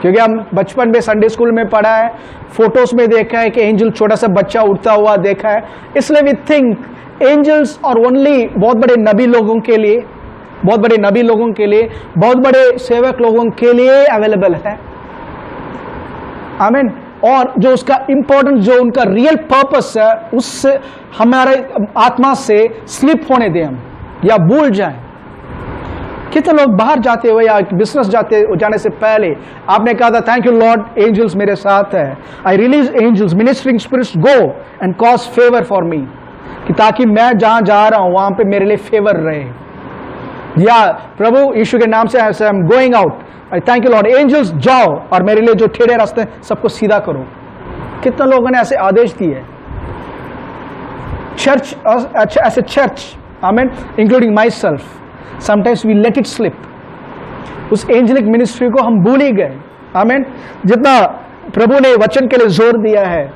Speaker 1: क्योंकि हम बचपन में संडे स्कूल में पढ़ा है, फोटोज में देखा है कि एंजल छोटा सा बच्चा उड़ता हुआ देखा है, इसलिए we think angels are only बहुत बड़े नबी लोगों के लिए, बहुत बड़े सेवक लोगों के लिए अवेलेबल है। आमीन। और जो उसका इंपॉर्टेंट, जो उनका रियल पर्पस है, उससे हमारे आत्मा से स्लिप होने दें हम, या भूल जाएं। कितने लोग बाहर जाते हुए या बिजनेस जाने से पहले आपने कहा था थैंक यू लॉर्ड, एंजल्स मेरे साथ है, I release angels ministering spirits go and cause favour for me, कि ताकि मैं जहां जा रहा हूं वहां पे मेरे लिए फेवर रहे। या प्रभु यीशु के नाम से I am going out, I thank you lord, angels जाओ और मेरे लिए जो टेढ़े रास्ते सबको सीधा करो। कितने लोगों ने ऐसे आदेश दिए? चर्च, ऐसे चर्च, आमीन, including myself, sometimes we let it slip. उस एंजेलिक मिनिस्ट्री को हम भूल ही गए। आमीन। जितना प्रभु ने वचन के लिए जोर दिया है,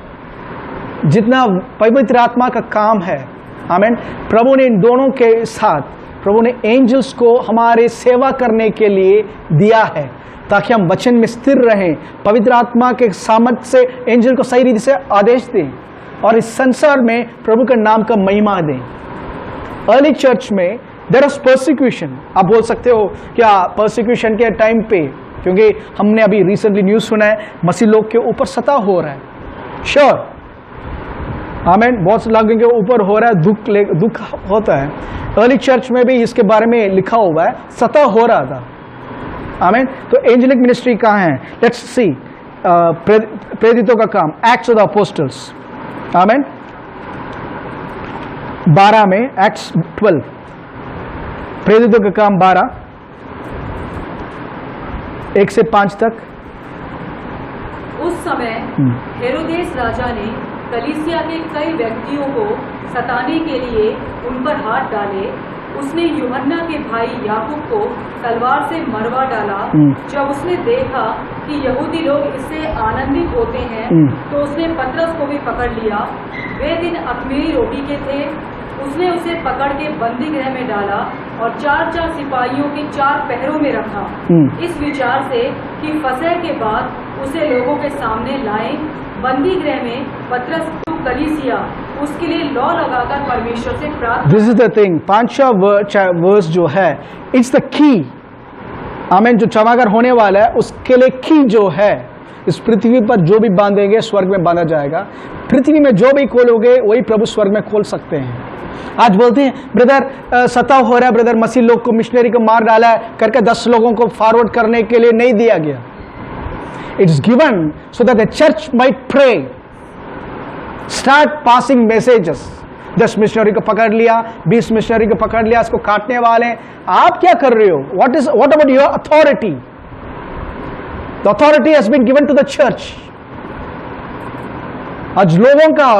Speaker 1: जितना पवित्र आत्मा का काम है, आमीन, प्रभु ने इन दोनों के साथ प्रभु ने एंजल्स को हमारे सेवा करने के लिए दिया है, ताकि हम वचन में स्थिर रहें, पवित्र आत्मा के सामर्थ्य से एंजल को सही रीति से आदेश दें और इस संसार में प्रभु के नाम का महिमा दें। अर्ली चर्च में देयर वाज परसिक्यूशन। आप बोल सकते हो क्या परसिक्यूशन के टाइम पे, क्योंकि हमने अभी रिसेंटली न्यूज़ सुना है मसीह लोग के ऊपर सता हो रहा है। श्योर,
Speaker 2: आमीन। बहुत से लोगों के ऊपर हो रहा है, दुख होता है। अर्ली चर्च में भी इसके बारे में लिखा हुआ है, सता हो रहा था। आमीन। तो एंजेलिक मिनिस्ट्री कहाँ है? लेट्स सी प्रेरितों का काम, एक्ट्स ऑफ द अपोस्टल्स। आमीन। 12 में, एक्ट्स 12, प्रेरितों का काम 12, 1 से 5 तक।
Speaker 1: उस समय हेरोदेस राजा ने कलीसिया के कई व्यक्तियों को सताने के लिए उन पर हाथ डाले। उसने यूहन्ना के भाई याकूब को तलवार से मरवा डाला। जब उसने देखा कि यहूदी लोग इससे आनंदित होते हैं तो उसने पतरस को भी पकड़ लिया। वे दिन अख़मीरी रोटी के थे। उसने उसे पकड़ के बंदी गृह में डाला और 4-4 सिपाहियों के 4 पहरों में रखा, इस विचार से कि फसह के बाद उसे लोगों के सामने लाएं। बंदी गृह में पतरस को कलीसिया उसके लिए लॉ लगाकर परमेश्वर से प्रार्थना। This is the thing, 5 verse जो है, इट्स द की। आमीन। जो क्षमाकर होने वाला है उसके लिए की जो है, इस पृथ्वी पर जो भी बांधेंगे स्वर्ग में बांधा जाएगा। पृथ्वी में जो भी खोलोगे वही प्रभु स्वर्ग में खोल सकते हैं। आज बोलते हैं ब्रदर सताव हो रहा है, ब्रदर मसीह लोग को, मिशनरी को मार डाला है करके 10 लोगों को फॉरवर्ड करने के लिए नहीं दिया गया। It's given so that the church might pray, start passing messages. 10 missionary को पकड़ लिया, 20 मिशनरी को पकड़ लिया, इसको काटने वाले। आप क्या कर रहे हो? What about your authority? The authority has been given to the church. आज लोगों का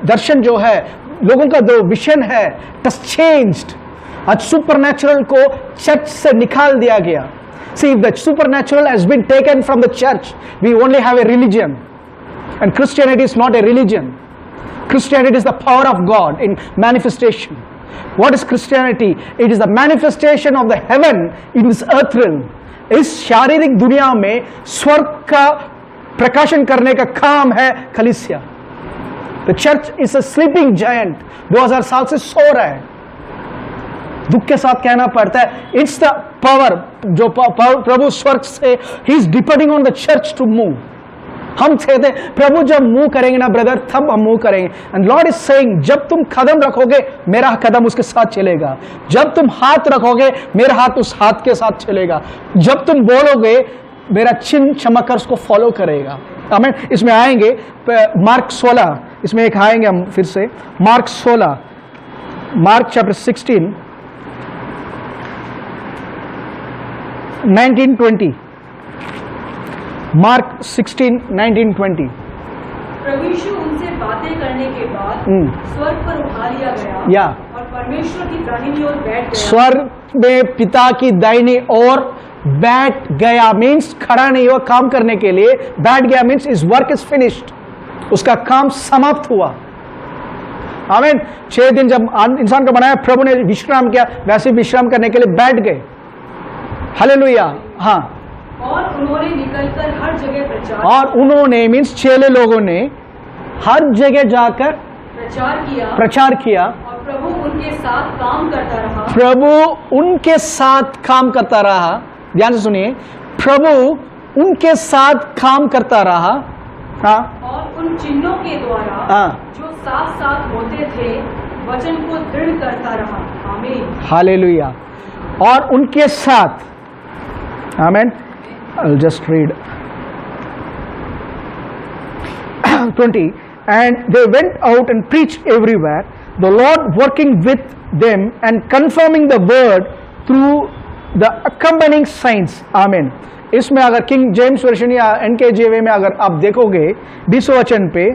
Speaker 1: दर्शन जो है, लोगों का जो विजन है, इट हैज चेंज्ड। आज सुपरनैचुरल को चर्च से निकाल दिया गया। See, if the supernatural has been taken from the church, we only have a religion. And Christianity is not a religion. Christianity is the power of God in manifestation. What is Christianity? It is the manifestation of the heaven in this earth realm. इस शारीरिक दुनिया में स्वर्ग का प्रकाशन करने का काम है कलीसिया। The church is a sleeping giant. 2000 साल से सो रहा है। दुख के साथ कहना पड़ता है, इट्स द पावर जो प्रभु स्वर्ग से, he is depending on the church to move. हम कहते हैं प्रभु जब मूव करेंगे ना ब्रदर, तब हम मूव करेंगे। एंड लॉर्ड इज सेइंग, जब तुम कदम रखोगे मेरा कदम उसके साथ चलेगा। जब तुम हाथ रखोगे मेरा हाथ उस हाथ के साथ चलेगा। जब तुम बोलोगे मेरा चिन्ह चमककर उसको फॉलो करेगा। आमीन। इसमें आएंगे मार्क 16, इसमें एक आएंगे हम फिर से, मार्क 16, मार्क चैप्टर 16 19-20, मार्क 16 19-20। प्रभु यीशु उनसे बातें करने के बाद स्वर्ग पर उठा लिया गया और परमेश्वर की दाहिनी ओर बैठ गया।
Speaker 2: स्वर्ग में पिता की दाहिनी ओर बैठ गया मीन्स खड़ा नहीं हुआ काम करने के लिए, बैठ गया means is work is finished, उसका काम समाप्त हुआ। आमीन। 6 दिन जब इंसान को बनाया, प्रभु ने विश्राम किया, वैसे विश्राम करने के लिए बैठ गए। हालेलुया। हाँ।
Speaker 1: और उन्होंने निकलकर हर जगह प्रचार,
Speaker 2: और उन्होंने मीन्स चेले लोगों ने हर जगह जाकर प्रचार किया
Speaker 1: और प्रभु उनके साथ काम करता रहा।
Speaker 2: प्रभु उनके साथ काम करता रहा। ध्यान से सुनिए, प्रभु उनके साथ काम करता रहा। हाँ।
Speaker 1: और उन चिन्हों के द्वारा जो साथ साथ होते थे वचन को दृढ़ करता रहा। आमीन।
Speaker 2: हालेलुया। और उनके साथ, आमीन। I'll just read 20, and they went out and preached everywhere, the Lord working with them and confirming the word through the accompanying signs. Amen. इसमें अगर किंग जेम्स वर्जन या NKJV में अगर आप देखोगे 20 वचन पे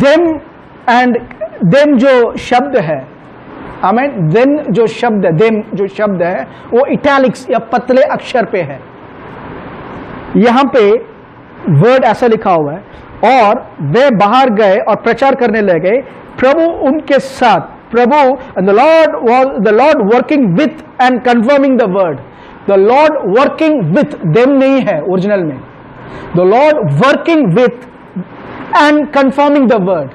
Speaker 2: them and them जो शब्द है, आमीन, then जो शब्द है, them जो शब्द है वो इटैलिक्स या पतले अक्षर पे है। यहां पे वर्ड ऐसा लिखा हुआ है, और वे बाहर गए और प्रचार करने लगे, प्रभु उनके साथ। प्रभु the lord working with and confirming the word. The lord working with, them नहीं है ओरिजिनल में, the lord working with and confirming the word.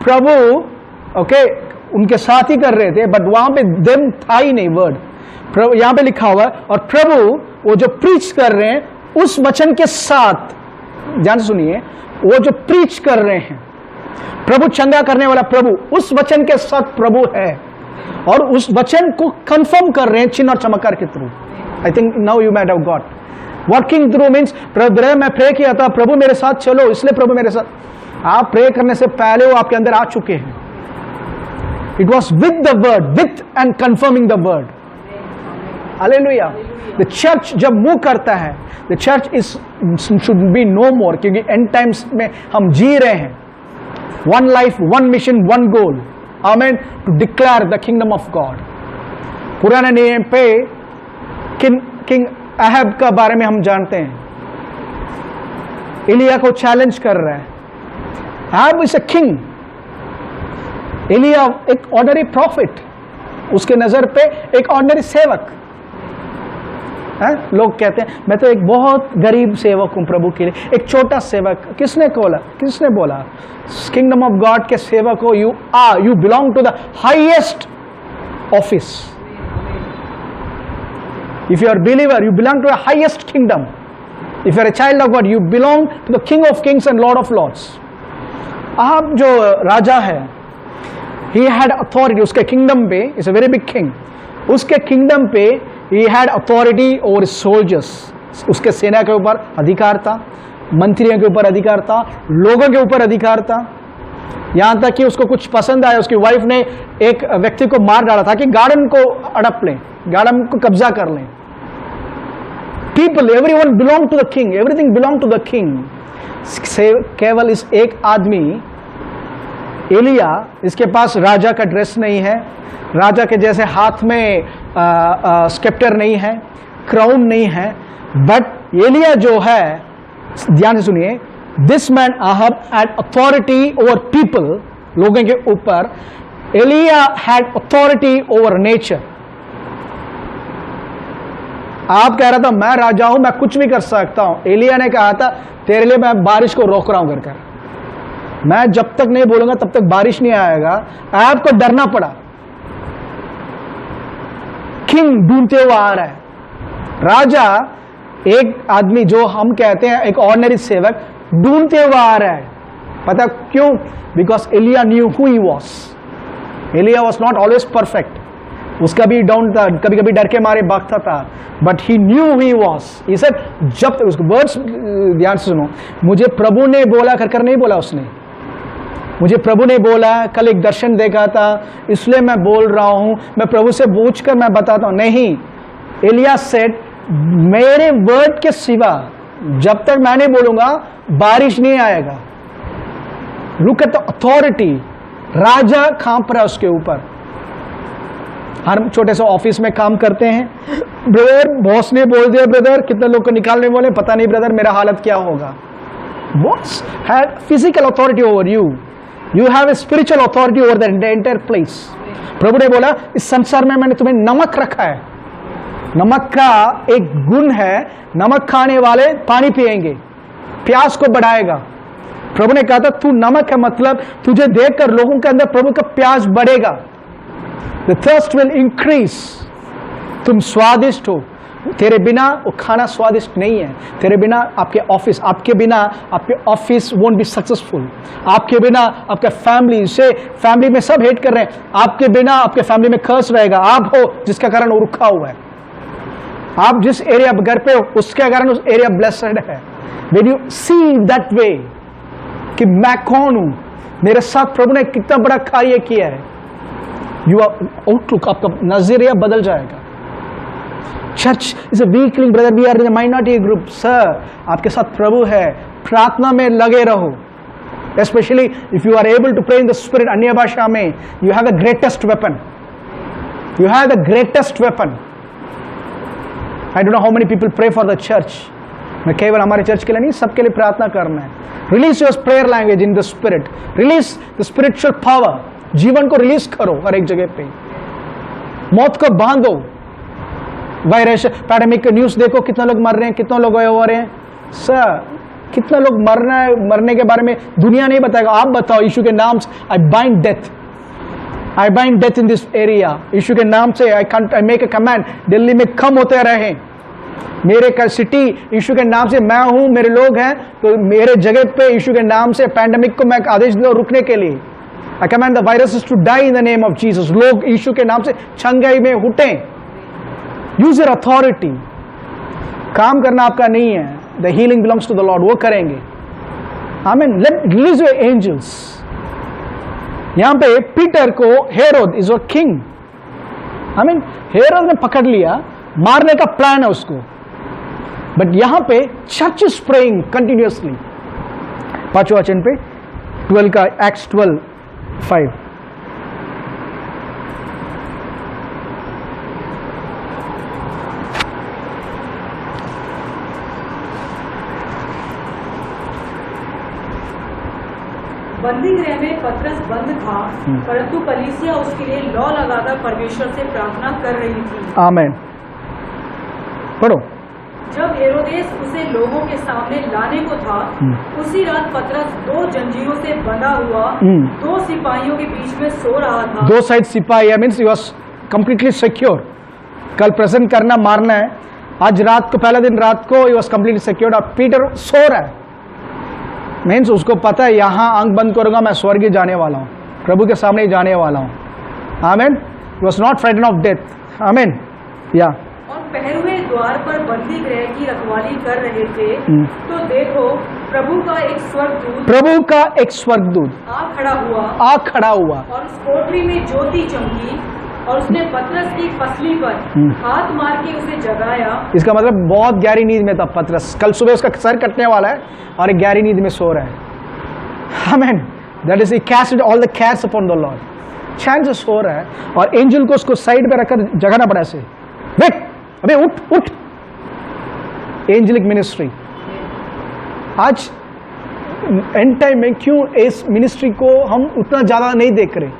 Speaker 2: प्रभु ओके उनके साथ ही कर रहे थे, बट वहां पे देम था ही नहीं वर्ड। प्रभु यहां पे लिखा हुआ है, और प्रभु वो जो प्रीच कर रहे हैं उस वचन के साथ, ध्यान सुनिए, वो जो प्रीच कर रहे हैं प्रभु चंगा करने वाला प्रभु, उस वचन के साथ प्रभु है और उस वचन को कंफर्म कर रहे हैं चिन्ह और चमत्कार के through. I think now you might have got working through means brother मैं प्रे किया था, प्रभु मेरे साथ चलो, इसलिए प्रभु मेरे साथ। आप प्रे करने से पहले वो आपके अंदर आ चुके हैं। It was with the word, with and confirming the word. Hallelujah. The church जब मूव करता है, the church is should be no more, क्योंकि एंड टाइम्स में हम जी रहे हैं। One life, one mission, one goal, amen, to declare the kingdom of God. पुराने नियम पे किंग अहब का बारे में हम जानते हैं, एलिया को चैलेंज कर रहा है। अहब इज अ किंग, एलिया एक ऑर्डिनरी प्रॉफिट, उसके नजर पे एक ऑर्डिनरी सेवक है। लोग कहते हैं मैं तो एक बहुत गरीब सेवक हूं प्रभु के लिए, एक छोटा सेवक। किसने बोला किंगडम ऑफ गॉड के सेवक हो? You belong to the highest office. If you are believer, you belong to the highest kingdom. If you are a child of God, you belong to the king of kings and lord of lords. आप जो राजा है, he had authority, उसके kingdom पे, is a very big king, उसके kingdom पे he had authority over soldiers, उसके सेना के ऊपर अधिकार था, मंत्रियों के ऊपर अधिकार था, लोगों के ऊपर अधिकार था। यहां तक कि उसको कुछ पसंद आया, उसकी वाइफ ने एक व्यक्ति को मार डाला था कि गार्डन को अड़प लें, गार्डन को कब्जा कर लें। People, everyone belong to the king, everything belong to the king. केवल इस एक आदमी एलिया, इसके पास राजा का ड्रेस नहीं है, राजा के जैसे हाथ में स्केप्टर नहीं है, क्राउन नहीं है, बट एलिया जो है, ध्यान से सुनिए, this man Ahab had authority over people, लोगों के ऊपर। Elijah had authority over nature. आप कह रहा था मैं राजा हूं, मैं कुछ भी कर सकता हूं। एलिया ने कहा था तेरे लिए मैं बारिश को रोक रहा हूं कर, मैं जब तक नहीं बोलूंगा तब तक बारिश नहीं आएगा। आपको डरना पड़ा। किंग ढूंढते हुए आ रहा है, राजा एक आदमी जो हम कहते हैं एक ऑर्डिनरी सेवक ढूंढते हुए आ रहा है। पता क्यों? Because Elijah knew who he was. Elijah was not always perfect, उसका भी डाउन था, कभी कभी डर के मारे भागता था, but he new he was. ये सब जब तक उसको वर्ड्स ध्यान से सुनो, मुझे प्रभु ने बोला कर नहीं बोला उसने, मुझे प्रभु ने बोला, कल एक दर्शन देखा था इसलिए मैं बोल रहा हूं, मैं प्रभु से पूछकर मैं बताता हूं। नहीं, एलिया सेड मेरे वर्ड के सिवा जब तक मैं नहीं बोलूंगा बारिश नहीं आएगा। लुक एट द अथॉरिटी, राजा कांप रहा है उसके ऊपर। हर छोटे से ऑफिस में काम करते हैं, ब्रदर बॉस ने बोल दिया, ब्रदर कितने लोग को निकालने बोले, पता नहीं ब्रदर मेरा हालत क्या होगा। Boss had physical authority over you, you have a spiritual authority over the entire place. प्रभु ने बोला इस संसार में मैंने तुम्हें नमक रखा है। नमक का एक गुण है, नमक खाने वाले पानी पिएंगे, प्यास को बढ़ाएगा। प्रभु ने कहा था तू नमक है, मतलब तुझे देखकर लोगों के अंदर प्रभु का प्यास बढ़ेगा। The thirst will increase। तुम स्वादिष्ट हो, तेरे बिना वो खाना स्वादिष्ट नहीं है। तेरे बिना आपके ऑफिस, आपके बिना आपके ऑफिस वोंट बी सक्सेसफुल। आपके बिना आपका फैमिली से, फैमिली में सब हेट कर रहे हैं, आपके बिना आपके फैमिली में कर्स रहेगा। आप हो जिसका कारण वो रुका हुआ है। आप जिस एरिया घर पे हो उसके कारण उस एरिया ब्लेस्ड है। When you see that way कि मैं कौन हूं, मेरे साथ प्रभु ने कितना बड़ा कार्य किया है, यू आर आउटलुक, आपका नजरिया बदल जाएगा। Church is a weakling brother, we are in minority group. Sir आपके साथ प्रभु है, प्रार्थना में लगे रहो। Especially if you are able to pray in the spirit, अन्य भाषा में, you have the greatest weapon. You have the greatest weapon. I don't know how many people pray for the church. मैं केवल हमारे चर्च के लिए नहीं, सबके लिए प्रार्थना करना है। Release your prayer language in the spirit. Release the spiritual power. जीवन को रिलीज करो हर एक जगह पे। मौत को बांधो। वायरस पैंडेमिक न्यूज देखो, कितना लोग मर रहे हैं, कितना लोग हो रहे हैं। सर कितना लोग मरने के बारे में दुनिया नहीं बताएगा, आप बताओ। यीशु के नाम से I bind death, I bind death in this area. यीशु के नाम से I make a command, Delhi में कम होते रहे, मेरे का सिटी यीशु के नाम से मैं हूं, मेरे लोग हैं, तो मेरे जगह पे यीशु के नाम से पैंडेमिक को मैं आदेश दूं रुकने के लिए। I command the viruses to die in the name of Jesus. लोग यीशु के नाम से छंगाई में उठें। Use your authority. काम करना आपका नहीं है, the healing belongs to the lord, वो करेंगे। आमीन। Let release your angels. यहां पे पीटर को हेरोद इज अ किंग, आमीन, हेरोद ने पकड़ लिया, मारने का प्लान है उसको, बट यहां पे चर्च इज प्रेइंग कंटिन्यूअसली। 5वां वचन पे 12 का एक्ट्स 12:5।
Speaker 1: बंदी गृह में पतरस बंद था, परंतु कलीसिया उसके लिए लौ लगाकर परमेश्वर से प्रार्थना कर रही थी।
Speaker 2: आमीन। पढ़ो।
Speaker 1: जब हेरोदेस उसे लोगों के सामने लाने को था, उसी रात पतरस 2 जंजीरों से बंधा हुआ 2 सिपाहियों के बीच में सो रहा था।
Speaker 2: 2 साइड सिपाही, means he was completely secure. कल प्रेजेंट करना, मारना है, आज रात को, पहला दिन रात को ही वॉज कंप्लीटली सिक्योर। और पीटर सो रहा है, मीन्स उसको पता है यहां आंख बंद करूंगा मैं स्वर्ग जाने वाला हूं, प्रभु के सामने ही जाने वाला हूं। आमीन। He was not frightened of death. आमीन। या
Speaker 1: और पहरुए द्वार पर बंदी गृह की रखवाली कर रहे थे, तो देखो प्रभु का एक स्वर्गदूत आ खड़ा हुआ और उस कोठरी में ज्योति चमकी, और उसने पतरस की पसली पर हाथ मार के उसे जगाया।
Speaker 2: इसका मतलब बहुत गहरी नींद में था पतरस। कल सुबह उसका सर कटने वाला है और एक गहरी नींद में सो रहा है। आमीन। That is he casted all the cares upon the lord. चैन से सो रहा है और एंजल को उसको साइड पे रखकर जगाना पड़ा ऐसे, वेट, अबे उठ उठ। Angelic ministry. आज एंड टाइम में क्यों इस मिनिस्ट्री को हम उतना ज्यादा नहीं देख रहे?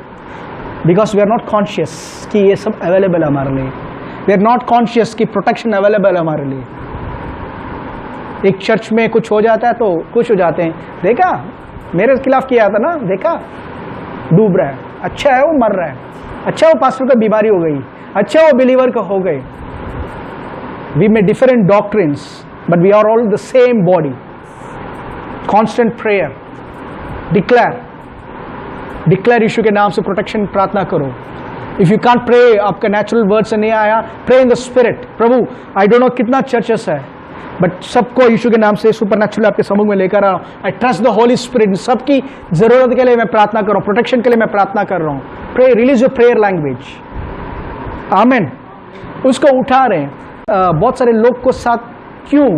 Speaker 2: Because we are not conscious कि ये सब अवेलेबल है हमारे लिए। वी आर नॉट कॉन्शियस कि प्रोटेक्शन अवेलेबल है हमारे लिए। एक चर्च में कुछ हो जाता है तो खुश हो जाते हैं, देखा मेरे खिलाफ किया था ना, देखा डूब रहा है, अच्छा है वो मर रहा है, अच्छा वो पास्टर को बीमारी हो गई, अच्छा वो बिलीवर को हो गए। We may different doctrines but we are all the same body. Constant prayer, declare यीशु के नाम से प्रोटेक्शन प्रार्थना करो। इफ यू कांट प्रे, आपका नेचुरल वर्ड से नहीं आया, प्रे इन द स्पिरिट। प्रभु आई डोंट नो कितना चर्चेस है, बट सबको यीशु के नाम से सुपरनैचुरल आपके समूह में लेकर आ रहा हूँ। I trust the Holi spirit. सबकी जरूरत के लिए मैं प्रार्थना कर रहा हूँ, प्रोटेक्शन के लिए मैं प्रार्थना कर रहा हूँ। Pray, release your prayer language. आमीन। उसको उठा रहे हैं। बहुत सारे लोग को साथ क्यों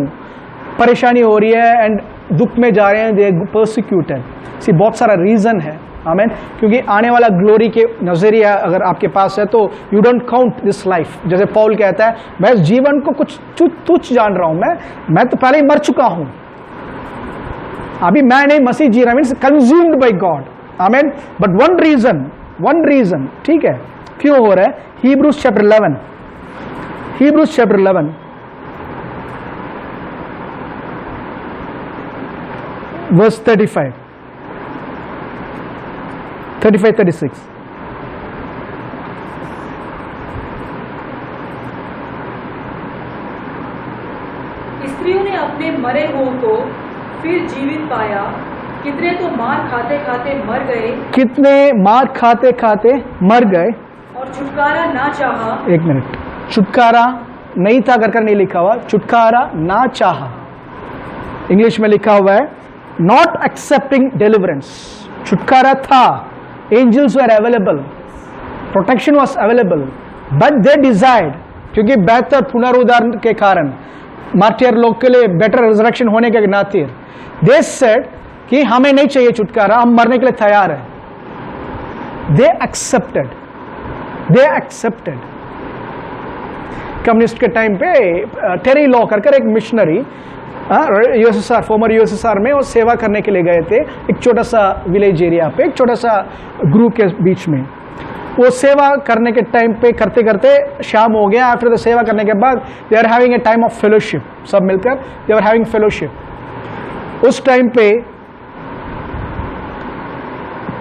Speaker 2: परेशानी हो रही है एंड दुख में जा रहे हैं, दे परसिक्यूटेड। सी बहुत सारा रीजन है। आमीन। क्योंकि आने वाला ग्लोरी के नजरिया अगर आपके पास है तो you don't count this life. जैसे पौल कहता है, मैं इस जीवन को कुछ तुच्छ जान रहा हूं, मैं तो पहले ही मर चुका हूं, अभी मैं नहीं, मसीह जी रहा, मीन्स कंज्यूम्ड बाय गॉड। आमीन। बट वन रीजन, ठीक है, क्यों हो रहा है? Hebrews chapter 11 verse 35-36।
Speaker 1: स्त्रियों ने अपने मरे हुओं को फिर जीवित पाया, कितने तो मार खाते खाते मर गए और छुटकारा ना चाहा।
Speaker 2: एक मिनट, छुटकारा नहीं था कर नहीं लिखा हुआ, छुटकारा ना चाहा। इंग्लिश में लिखा हुआ है नॉट एक्सेप्टिंग डिलीवरेंस। छुटकारा था, angels were available, protection was available, but they desired, क्योंकि बेहतर पुनरुद्धार के कारण, मार्टियर लोग के लिए बेटर रिजरेक्शन होने के नाते, दे सेड कि हमें नहीं चाहिए छुटकारा, हम मरने के लिए तैयार है। They accepted. कम्युनिस्ट के टाइम पे टेरी लॉ कर एक मिशनरी यूएसएसआर, फॉर्मर यूएसएसआर में वो सेवा करने के लिए गए थे, एक छोटा सा विलेज एरिया पे, एक छोटा सा ग्रुप के बीच में। वो सेवा करने के टाइम पे करते करते शाम हो गया। आफ्टर द सेवा करने के बाद they are having a time of fellowship, सब मिलकर दे आर हैविंग फेलोशिप। उस टाइम पे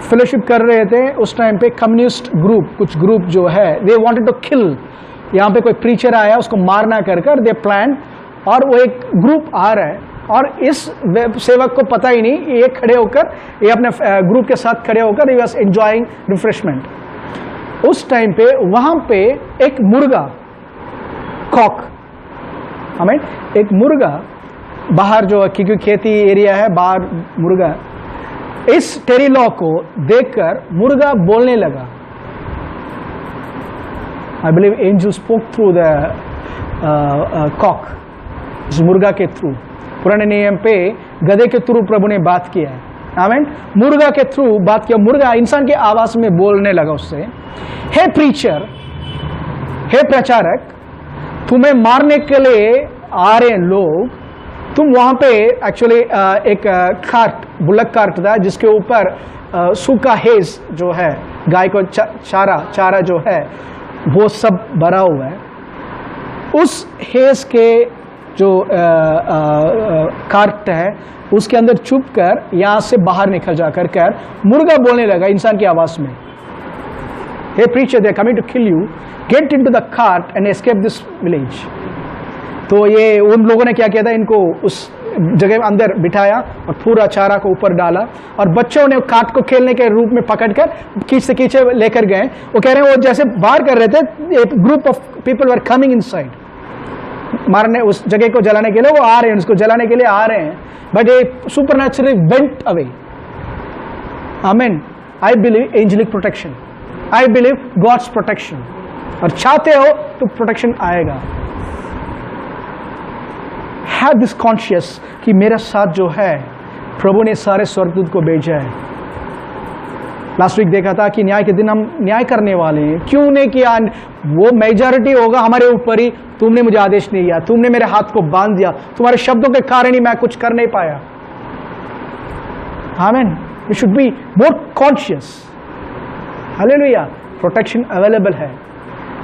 Speaker 2: फेलोशिप कर रहे थे, उस टाइम पे कम्युनिस्ट ग्रुप, कुछ ग्रुप जो है, दे वांटेड टू किल यहाँ पे कोई प्रीचर आया उसको मारना कर दे प्लान, और वो एक ग्रुप आ रहा है और इस सेवक को पता ही नहीं, ये खड़े होकर, ये अपने ग्रुप के साथ खड़े होकर, ही वाज एंजॉयिंग रिफ्रेशमेंट। उस टाइम पे वहां पे एक मुर्गा, कॉक, हमें एक मुर्गा बाहर, जो क्योंकि खेती एरिया है बाहर मुर्गा, इस टेरी लॉ को देखकर मुर्गा बोलने लगा। I believe angel spoke through the cock, इस मुर्गा के थ्रू। पुराने नियम पे गधे के थ्रू प्रभु ने बात किया है, आमीन। मुर्गा के थ्रू बात किया, मुर्गा इंसान के आवाज में बोलने लगा उससे, हे प्रीचर, हे प्रचारक, तुम्हें मारने के लिए आ रहे लोग, तुम वहां पे एक्चुअली एक कार्ट, बुलक कार्ट था जिसके ऊपर सूखा हेज जो है, गाय को चारा जो है वो सब भरा हुआ है। उस हेज के जो कार्ट है उसके अंदर छुप कर यहां से बाहर निकल जाकर मुर्गा बोलने लगा इंसान की आवाज में, hey preacher, they are coming to kill you, get into the cart and escape this village. तो ये उन लोगों ने क्या किया था, इनको उस जगह अंदर बिठाया और पूरा चारा को ऊपर डाला, और बच्चों ने कार्ट को खेलने के रूप में पकड़कर खींचते खींचे लेकर गए। वो कह रहे हैं वो जैसे बाहर कर रहे थे, एक group of people were coming inside, मारने, उस जगह को जलाने के लिए वो आ रहे हैं, उसको जलाने के लिए आ रहे हैं, but a supernaturally went away. आमीन। I believe angelic protection, I believe God's protection, और चाहते हो तो प्रोटेक्शन आएगा। हैव दिस कॉन्शियस कि मेरे साथ जो है प्रभु ने सारे स्वर्गदूत को भेजा है। लास्ट वीक देखा था कि न्याय के दिन हम न्याय करने वाले हैं, क्यों नहीं किया, वो मेजॉरिटी होगा हमारे ऊपर ही, तुमने मुझे आदेश नहीं दिया, तुमने मेरे हाथ को बांध दिया, तुम्हारे शब्दों के कारण ही मैं कुछ कर नहीं पाया। आमीन। We should be more conscious. Hallelujah. Protection available है,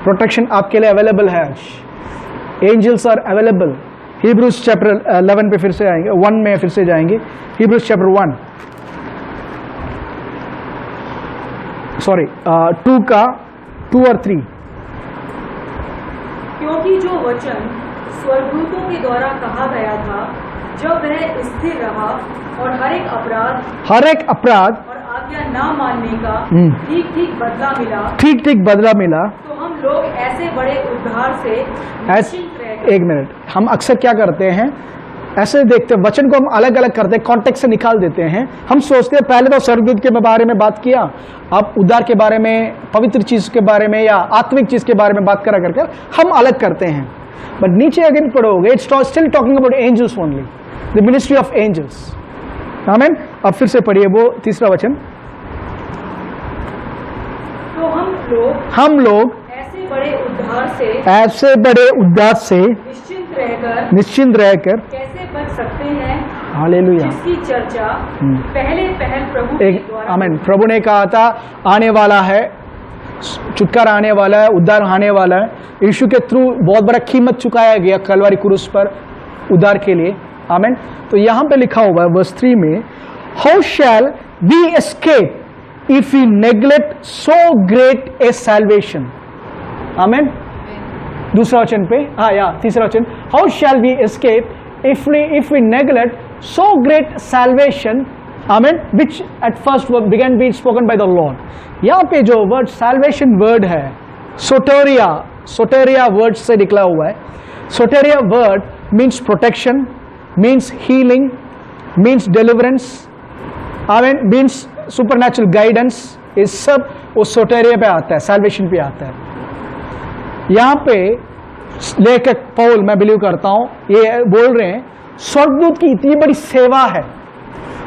Speaker 2: प्रोटेक्शन आपके लिए अवेलेबल है आज। Angels are available. Hebrews chapter 11 पे फिर से आएंगे, 1 में फिर से जाएंगे। हिब्रूज चैप्टर 1, सॉरी 2 का 2 और 3।
Speaker 1: क्योंकि जो वचन स्वर्गदूतों के द्वारा कहा गया था, जब वह स्थिर रहा और हर एक अपराध और आज्ञा ना मानने का ठीक ठीक बदला मिला, तो हम लोग ऐसे बड़े उद्धार से निश्चिंत रहकर।
Speaker 2: एक मिनट, हम अक्सर क्या करते हैं, ऐसे देखते हैं, वचन को हम अलग अलग करते हैं, कॉन्टेक्स्ट से निकाल देते हैं। हम सोचते हैं पहले तो स्वर्गदूत के बारे में बात किया, अब उद्धार के बारे में, पवित्र चीज के बारे में या आत्मिक चीज के बारे में बात करा कर हम अलग करते हैं। बट नीचे अगर पढ़ोगे, it's still talking about angels only, the ministry of angels. आमीन। अब फिर से पढ़िए वो तीसरा वचन।
Speaker 1: तो हम लोग ऐसे बड़े उद्धार से निश्चिंत रहकर
Speaker 2: कैसे बच सकते हैं। हालेलुया।
Speaker 1: जिसकी चर्चा पहले प्रभु के द्वारा,
Speaker 2: आमीन, प्रभु ने कहा था आने वाला है, छुटकारा आने वाला है, उद्धार आने वाला है। यीशु के थ्रू बहुत बड़ा कीमत चुकाया गया कलवारी क्रूस पर उद्धार के लिए। आमीन। तो यहां पे लिखा हुआ है वर्स 3 में, how shall we escape if we neglect so great a salvation. आमीन। दूसरा वचन पे, तीसरा वचन, how shall we escape if we neglect so great salvation, आमीन, which at first began be spoken by the lord. यहां पे जो वर्ड सैल्वेशन वर्ड है, सोटेरिया वर्ड से निकला हुआ है। Soteria word means protection, means healing, means deliverance, amen, means supernatural guidance. इस सब उस सोटेरिया पे आता है, सैल्वेशन पे आता है। यहां पे लेखक पौल, मैं बिलीव करता हूं, ये बोल रहे हैं स्वर्गदूत की इतनी बड़ी सेवा है,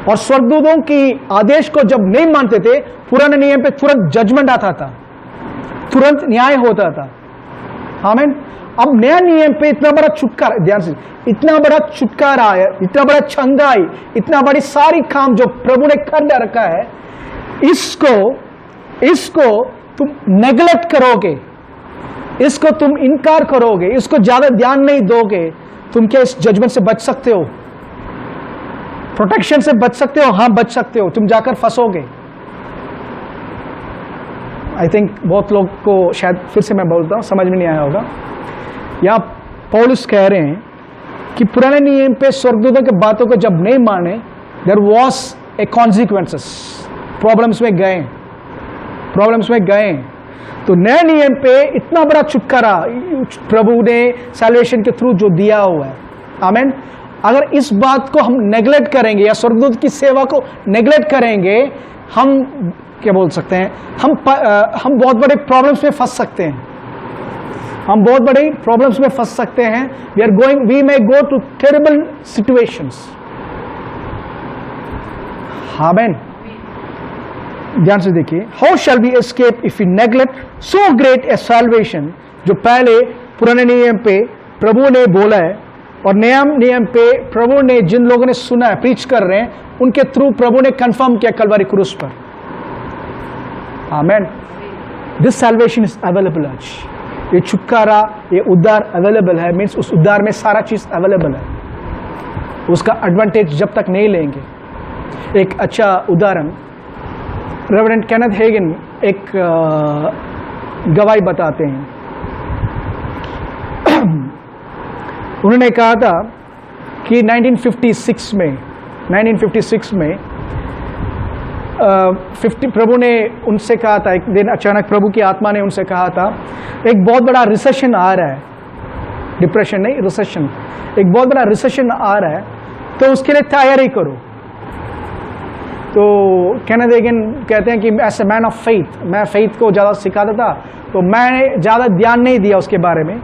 Speaker 2: और स्वर्गदूतों की आदेश को जब नहीं मानते थे, पुराने नियम पे तुरंत जजमेंट आता था, तुरंत न्याय होता था। आमीन। अब नया नियम पे इतना बड़ा छुटकारा, ध्यान से, इतना बड़ा छुटकारा आया, इतना बड़ा छंगाई, इतना बड़ी सारी काम जो प्रभु ने कर रखा है, इसको तुम नेग्लेक्ट करोगे, इसको तुम इनकार करोगे, इसको ज्यादा ध्यान नहीं दोगे, तुम क्या इस जजमेंट से बच सकते हो? प्रोटेक्शन से बच सकते हो? हाँ, बच सकते हो। तुम जाकर फंसोगे। आई थिंक बहुत लोग को शायद फिर से मैं बोलता हूँ, समझ में नहीं आया होगा। यहाँ पौलुस कह रहे हैं कि पुराने नियम पे स्वर्गदूतों की बातों को जब नहीं माने, there was a consequences, problems में गए। तो नए नियम पे इतना बड़ा छुटकारा प्रभु ने सैल्वेशन के थ्रू जो दिया हुआ है, आमीन। अगर इस बात को हम नेग्लेक्ट करेंगे या स्वर्गदूत की सेवा को नेग्लेक्ट करेंगे, हम क्या बोल सकते हैं, हम बहुत बड़े प्रॉब्लम्स में फंस सकते हैं। We may go to terrible situations. आमीन। ध्यान से देखिए, how shall we escape if we neglect so great a salvation, जो पहले पुराने नियम पे प्रभु ने बोला है और नया नियम पे प्रभु ने जिन लोगों ने सुना है, प्रीच कर रहे हैं, उनके थ्रू प्रभु ने कंफर्म किया कलवरी क्रूस पर। आमेन। दिस सैल्वेशन इज अवेलेबल आज। ये छुटकारा, ये उद्धार अवेलेबल है, मीन्स उस उद्धार में सारा चीज अवेलेबल है। उसका एडवांटेज जब तक नहीं लेंगे। एक अच्छा उदाहरण, रेवरेंड केनेथ हेगन एक गवाही बताते हैं। उन्होंने कहा था कि 1956 में प्रभु ने उनसे कहा था, एक दिन अचानक प्रभु की आत्मा ने उनसे कहा था, एक बहुत बड़ा रिसेशन आ रहा है, डिप्रेशन नहीं, रिसेशन, एक बहुत बड़ा रिसेशन आ रहा है, तो उसके लिए तैयारी करो। तो केनेथ हेगन कहते हैं कि as a man of faith, मैं फेथ को ज़्यादा सिखाता था, तो मैंने ज़्यादा ध्यान नहीं दिया उसके बारे में,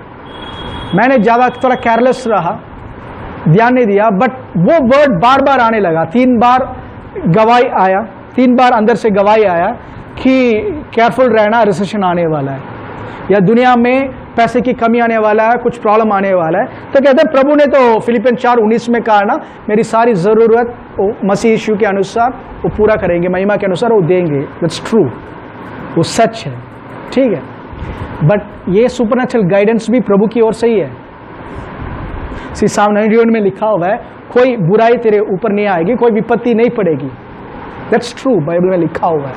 Speaker 2: मैंने ज़्यादा थोड़ा केयरलेस रहा, ध्यान नहीं दिया। बट वो वर्ड बार बार आने लगा, 3 बार गवाही आया, 3 बार अंदर से गवाही आया कि केयरफुल रहना, रिसेशन आने वाला है, या दुनिया में पैसे की कमी आने वाला है, कुछ प्रॉब्लम आने वाला है। तो कहते हैं प्रभु ने तो फिलिपियन 4:19 में कहा ना, मेरी सारी ज़रूरत वो मसीह यीशु के अनुसार वो पूरा करेंगे, महिमा के अनुसार वो देंगे। दैट्स ट्रू, वो सच है, ठीक है। बट ये सुपरनैचुरल गाइडेंस भी प्रभु की ओर से ही है। साम 91 में लिखा हुआ है, कोई बुराई तेरे ऊपर नहीं आएगी, कोई विपत्ति नहीं पड़ेगी। दैट्स ट्रू, बाइबल में लिखा हुआ है।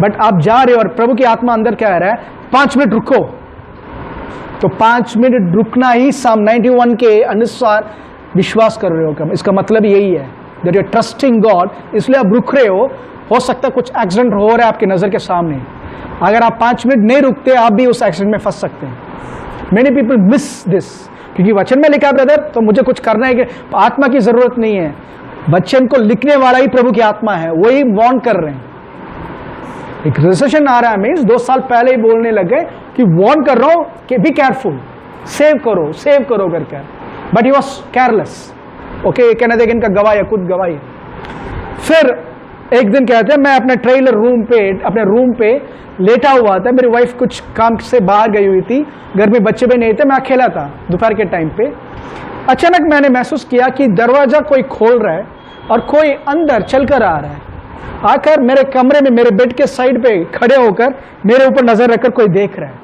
Speaker 2: बट आप जा रहे हो और प्रभु की आत्मा अंदर कह रहा है 5 मिनट रुको, तो 5 मिनट रुकना ही साम 91 के अनुसार विश्वास कर रहे हो कम। इसका मतलब यही है that you are trusting God, इसलिए आप रुक रहे हो सकता है कुछ एक्सीडेंट हो रहा है आपके नजर के सामने, अगर आप 5 मिनट नहीं रुकते आप भी उस एक्सीडेंट में फंस सकते हैं। मेनी पीपल मिस दिस, क्योंकि वचन में लिखा ब्रदर तो मुझे कुछ करना है कि आत्मा की जरूरत नहीं है। वचन को लिखने वाला ही प्रभु की आत्मा है, वही वार्न कर रहे हैं। एक रिसेशन आ रहा है, मीन्स 2 साल पहले ही बोलने लगे कि वार्न कर रहा हूं कि बी केयरफुल, सेव करो करके, but he was careless. Okay, Kenneth Hagin का गवाही, खुद गवाही। फिर एक दिन कहते हैं मैं अपने ट्रेलर रूम पे, अपने रूम पे लेटा हुआ था, मेरी वाइफ कुछ काम से बाहर गई हुई थी, घर में बच्चे भी नहीं थे, मैं अकेला था दोपहर के टाइम पे। अचानक मैंने महसूस किया कि दरवाजा कोई खोल रहा है और कोई अंदर चलकर आ रहा है, आकर मेरे कमरे में मेरे बेड के साइड पे खड़े होकर मेरे ऊपर नजर रखकर कोई देख रहा है।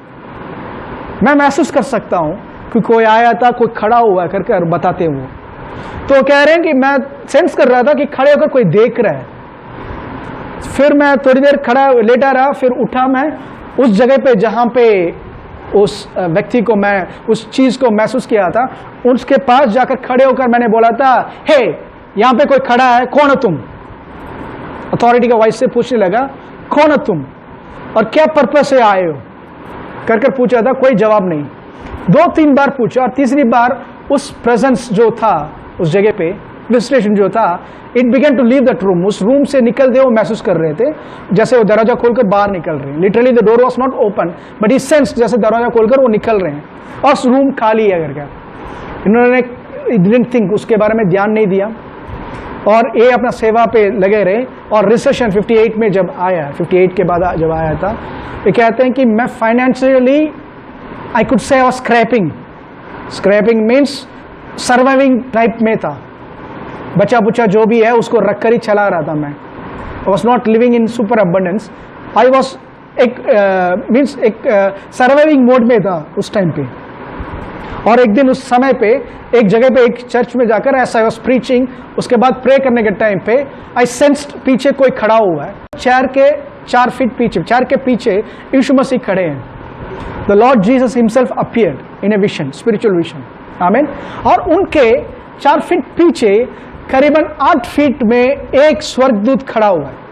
Speaker 2: मैं महसूस कर सकता हूं कि कोई आया था, कोई खड़ा हुआ करके बताते हुए। तो कह रहे हैं कि मैं सेंस कर रहा था कि खड़े होकर कोई देख रहा है। फिर मैं थोड़ी देर खड़ा लेटा रहा, फिर उठा, मैं उस जगह पे जहां पे उस व्यक्ति को, मैं उस चीज को महसूस किया था, उसके पास जाकर खड़े होकर मैंने बोला था, हे यहां पे कोई खड़ा है, कौन हो तुम? अथॉरिटी का वॉइस से पूछने लगा, कौन हो तुम और क्या पर्पज से आए हो कर पूछा था। कोई जवाब नहीं। 2-3 बार पूछा और तीसरी बार उस प्रेजेंस जो था उस जगह पे, विजिटेशन जो था, it began to leave that room, उस रूम से निकलते वो महसूस कर रहे थे जैसे वो दरवाजा खोलकर बाहर निकल रहे हैं। Literally the door was not open but he sensed जैसे दरवाजा खोलकर वो निकल रहे हैं और उस रूम खाली है करके। इन्होंने डिडंट थिंक, उसके बारे में ध्यान नहीं दिया और ये अपना सेवा पे लगे रहे। और रिसेशन 58 में जब आया, 58 के बाद जब आया था, ये कहते हैं कि मैं financially I could say I was scrapping means surviving type में था। बचा बुचा जो भी है उसको रखकर ही चला रहा था मैं। I was not living in super abundance, I was एक सर्वाइविंग मोड में था उस टाइम पे। और एक दिन उस समय पे एक जगह पे एक चर्च में जाकर ऐसा वाज प्रीचिंग, उसके बाद प्रे करने के टाइम पे आई सेंस्ड पीछे कोई खड़ा हुआ है, चेयर के 4 फीट पीछे, चेयर के पीछे यीशु मसीह खड़े हैं। The Lord Jesus himself appeared in a vision, spiritual vision, आमीन। और उनके 4 फीट पीछे करीबन 8 फीट में एक स्वर्गदूत खड़ा हुआ है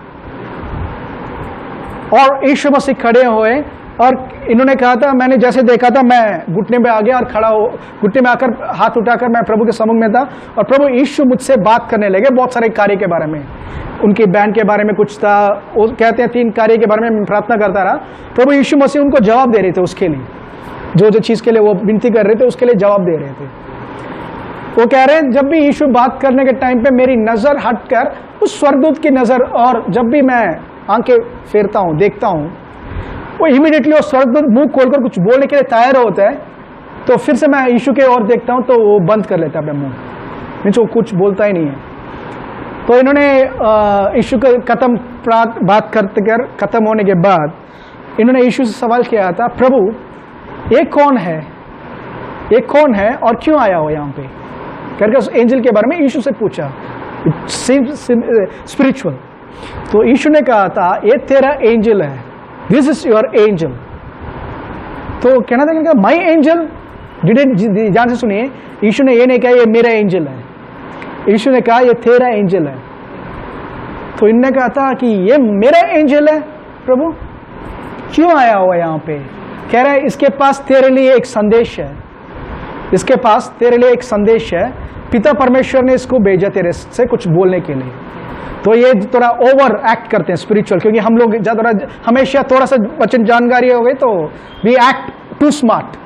Speaker 2: और यीशु मसीह खड़े हुए, और इन्होंने कहा था, मैंने जैसे देखा था मैं घुटने में आ गया और खड़ा हो, घुटने में आकर हाथ उठाकर मैं प्रभु के सम्मुख में था, और प्रभु यीशु मुझसे बात करने लगे बहुत सारे कार्य के बारे में, उनकी बहन के बारे में कुछ था, वो कहते हैं 3 कार्य के बारे में मैं प्रार्थना करता रहा। प्रभु यीशु मसीह उनको जवाब दे रहे थे, उसके लिए जो जो चीज़ के लिए वो विनती कर रहे थे उसके लिए जवाब दे रहे थे। वो कह रहे हैं जब भी यीशु बात करने के टाइम पे मेरी नज़र हटकर उस स्वर्गदूत की नज़र, और जब भी मैं आंखें फेरता हूँ, देखता हूँ, वो इमीडिएटली वो स्वर्गदूत मुंह खोलकर कुछ बोलने के लिए तैयार होता है, तो फिर से मैं यीशु के ओर देखता हूँ तो वो बंद कर लेता है अपना मुंह, मीन्स वो कुछ बोलता ही नहीं है। तो इन्होंने यीशु के बात करते कर खत्म होने के बाद इन्होंने यीशु से सवाल किया था, प्रभु ये कौन है, ये कौन है और क्यों आया हो यहाँ पे, करके उस एंजल के बारे में यीशु से पूछा, स्पिरिचुअल। तो यीशु ने कहा था ये तेरा एंजल है, दिस इज योर एंजल। तो कहना था कि माई एंजल, ध्यान से सुनिए, यीशु ने ये नहीं कहा ये मेरा एंजल है, यीशु ने कहा ये तेरा एंजल है। तो इनने कहा था कि ये मेरा एंजल है, प्रभु क्यों आया हुआ यहाँ पे? कह रहा है इसके पास तेरे लिए एक संदेश है, इसके पास तेरे लिए एक संदेश है, पिता परमेश्वर ने इसको भेजा तेरे से कुछ बोलने के लिए। तो ये थोड़ा ओवर एक्ट करते हैं स्पिरिचुअल, क्योंकि हम लोग ज़्यादा हमेशा थोड़ा सा वचन जानकारी हो गई तो वी एक्ट टू स्मार्ट।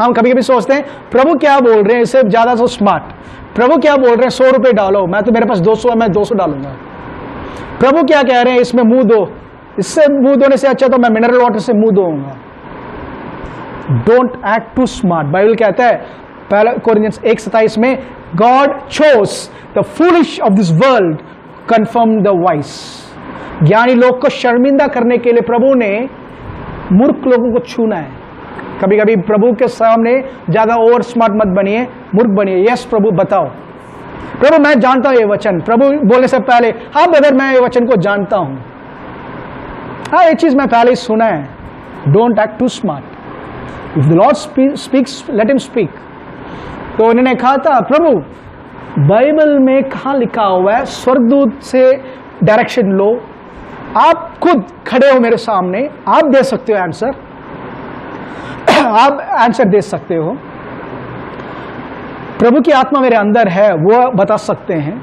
Speaker 2: हम कभी कभी सोचते हैं प्रभु क्या बोल रहे हैं इससे ज़्यादा तो स्मार्ट, प्रभु क्या बोल रहे हैं 100 रुपये डालो, मैं तो मेरे पास 200 है मैं 200 डालूंगा। प्रभु क्या कह रहे हैं इसमें मुंह दो, इससे मुंह धोने से अच्छा तो मैं मिनरल वाटर से मुंह धोऊंगा। Don't act too smart. Bible कहता है पहला कोरिन्थियंस 1:27 में, God chose the foolish of this world confirm the wise. ज्ञानी लोग को शर्मिंदा करने के लिए प्रभु ने मूर्ख लोगों को छूना है। कभी कभी प्रभु के सामने ज्यादा ओवर स्मार्ट मत बनिए, मूर्ख बनिए। यस प्रभु बताओ, प्रभु मैं जानता हूं ये वचन, प्रभु बोलने से पहले हाँ ब्रदर मैं ये वचन को जानता हूं, हाँ ये चीज मैं पहले ही सुना है। Don't act too smart, if the lord speaks let him speak. तो उन्होंने कहा था प्रभु बाइबल में कहाँ लिखा हुआ है स्वर्गदूत से डायरेक्शन लो, आप खुद खड़े हो मेरे सामने, आप दे सकते हो आंसर, आप आंसर दे सकते हो। प्रभु की आत्मा मेरे अंदर है, वो बता सकते हैं।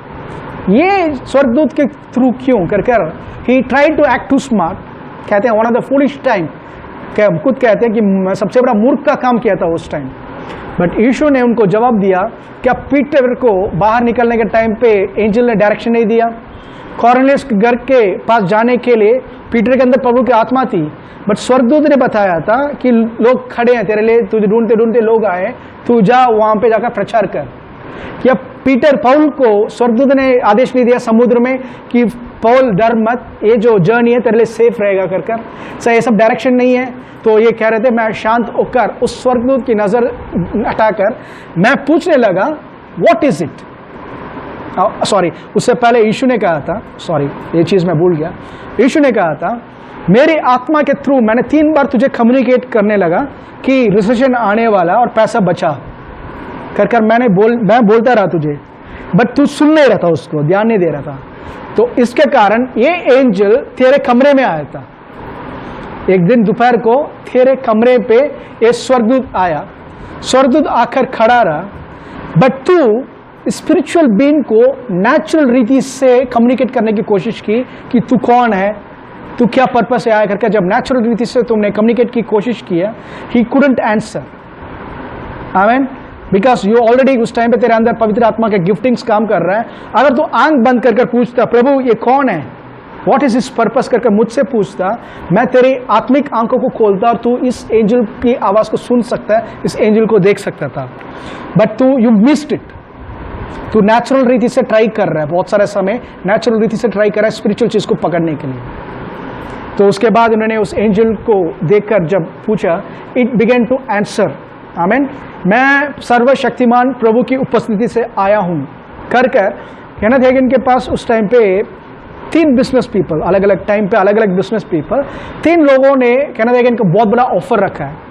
Speaker 2: ये स्वर्गदूत के थ्रू क्यों कर he tried to act too smart. कहते हैं one of the foolish time, खुद कहते हैं कि सबसे बड़ा मूर्ख का काम किया था उस टाइम। बट यीशु ने उनको जवाब दिया, क्या पीटर को बाहर निकलने के टाइम पे एंजल ने डायरेक्शन नहीं दिया? कॉर्नेलियस के घर के पास जाने के लिए पीटर के अंदर प्रभु की आत्मा थी, बट स्वर्गदूत ने बताया था कि लोग खड़े हैं तेरे लिए, तुझे ढूंढते ढूंढते लोग आए, तू जा वहां पे जाकर प्रचार कर। क्या पीटर पौल को स्वर्गदूत ने आदेश नहीं दिया समुद्र में कि पौल डर मत, ये जो जर्नी है तेरे लिए सेफ रहेगा कर कर? सर ये सब डायरेक्शन नहीं है। तो ये कह रहे थे, मैं शांत होकर उस स्वर्गदूत की नजर हटाकर मैं पूछने लगा व्हाट इज इट। सॉरी, उससे पहले यीशु ने कहा था, सॉरी ये चीज मैं भूल गया, यीशु ने कहा था मेरी आत्मा के थ्रू मैंने 3 बार तुझे कम्युनिकेट करने लगा कि रिसेशन आने वाला और पैसा बचा कर कर मैं बोलता रहा तुझे, बट तू सुन नहीं रहा था, उसको ध्यान नहीं दे रहा था। तो इसके कारण ये एंजल तेरे कमरे में आया था। एक दिन दोपहर को तेरे कमरे पे ये स्वर्गदूत आया, स्वर्गदूत आकर खड़ा रहा, बट तू स्पिरिचुअल बीइंग को नेचुरल रीति से कम्युनिकेट करने की कोशिश की कि तू कौन है, तू क्या पर्पस से आया करके। जब नेचुरल रीति से तुमने कम्युनिकेट की कोशिश किया, ही कुडंट आंसर। आमीन। बिकॉज यू ऑलरेडी उस टाइम पे तेरे अंदर पवित्र आत्मा के गिफ्टिंग्स काम कर रहा है। अगर तू आंख बंद कर पूछता प्रभु ये कौन है, व्हाट इज इस पर्पस करके मुझसे पूछता, मैं तेरी आत्मिक आंखों को खोलता और तू इस एंजल की आवाज को सुन सकता है, इस एंजल को देख सकता था। बट तू यू मिस्ड इट। तू नेचुरल रीति से ट्राई कर रहा है, बहुत सारे समय नेचुरल रीति से ट्राई कर रहा है स्पिरिचुअल चीज को पकड़ने के लिए। तो उसके बाद उन्होंने उस एंजल को देखकर जब पूछा, इट बिगेन टू आंसर आमीन। मैं सर्वशक्तिमान प्रभु की उपस्थिति से आया हूँ कर केनेथ हेगिन के पास उस टाइम पे 3 बिजनेस पीपल, अलग अलग टाइम पे अलग अलग बिजनेस पीपल, 3 लोगों ने केनेथ हेगिन को बहुत बड़ा ऑफर रखा है।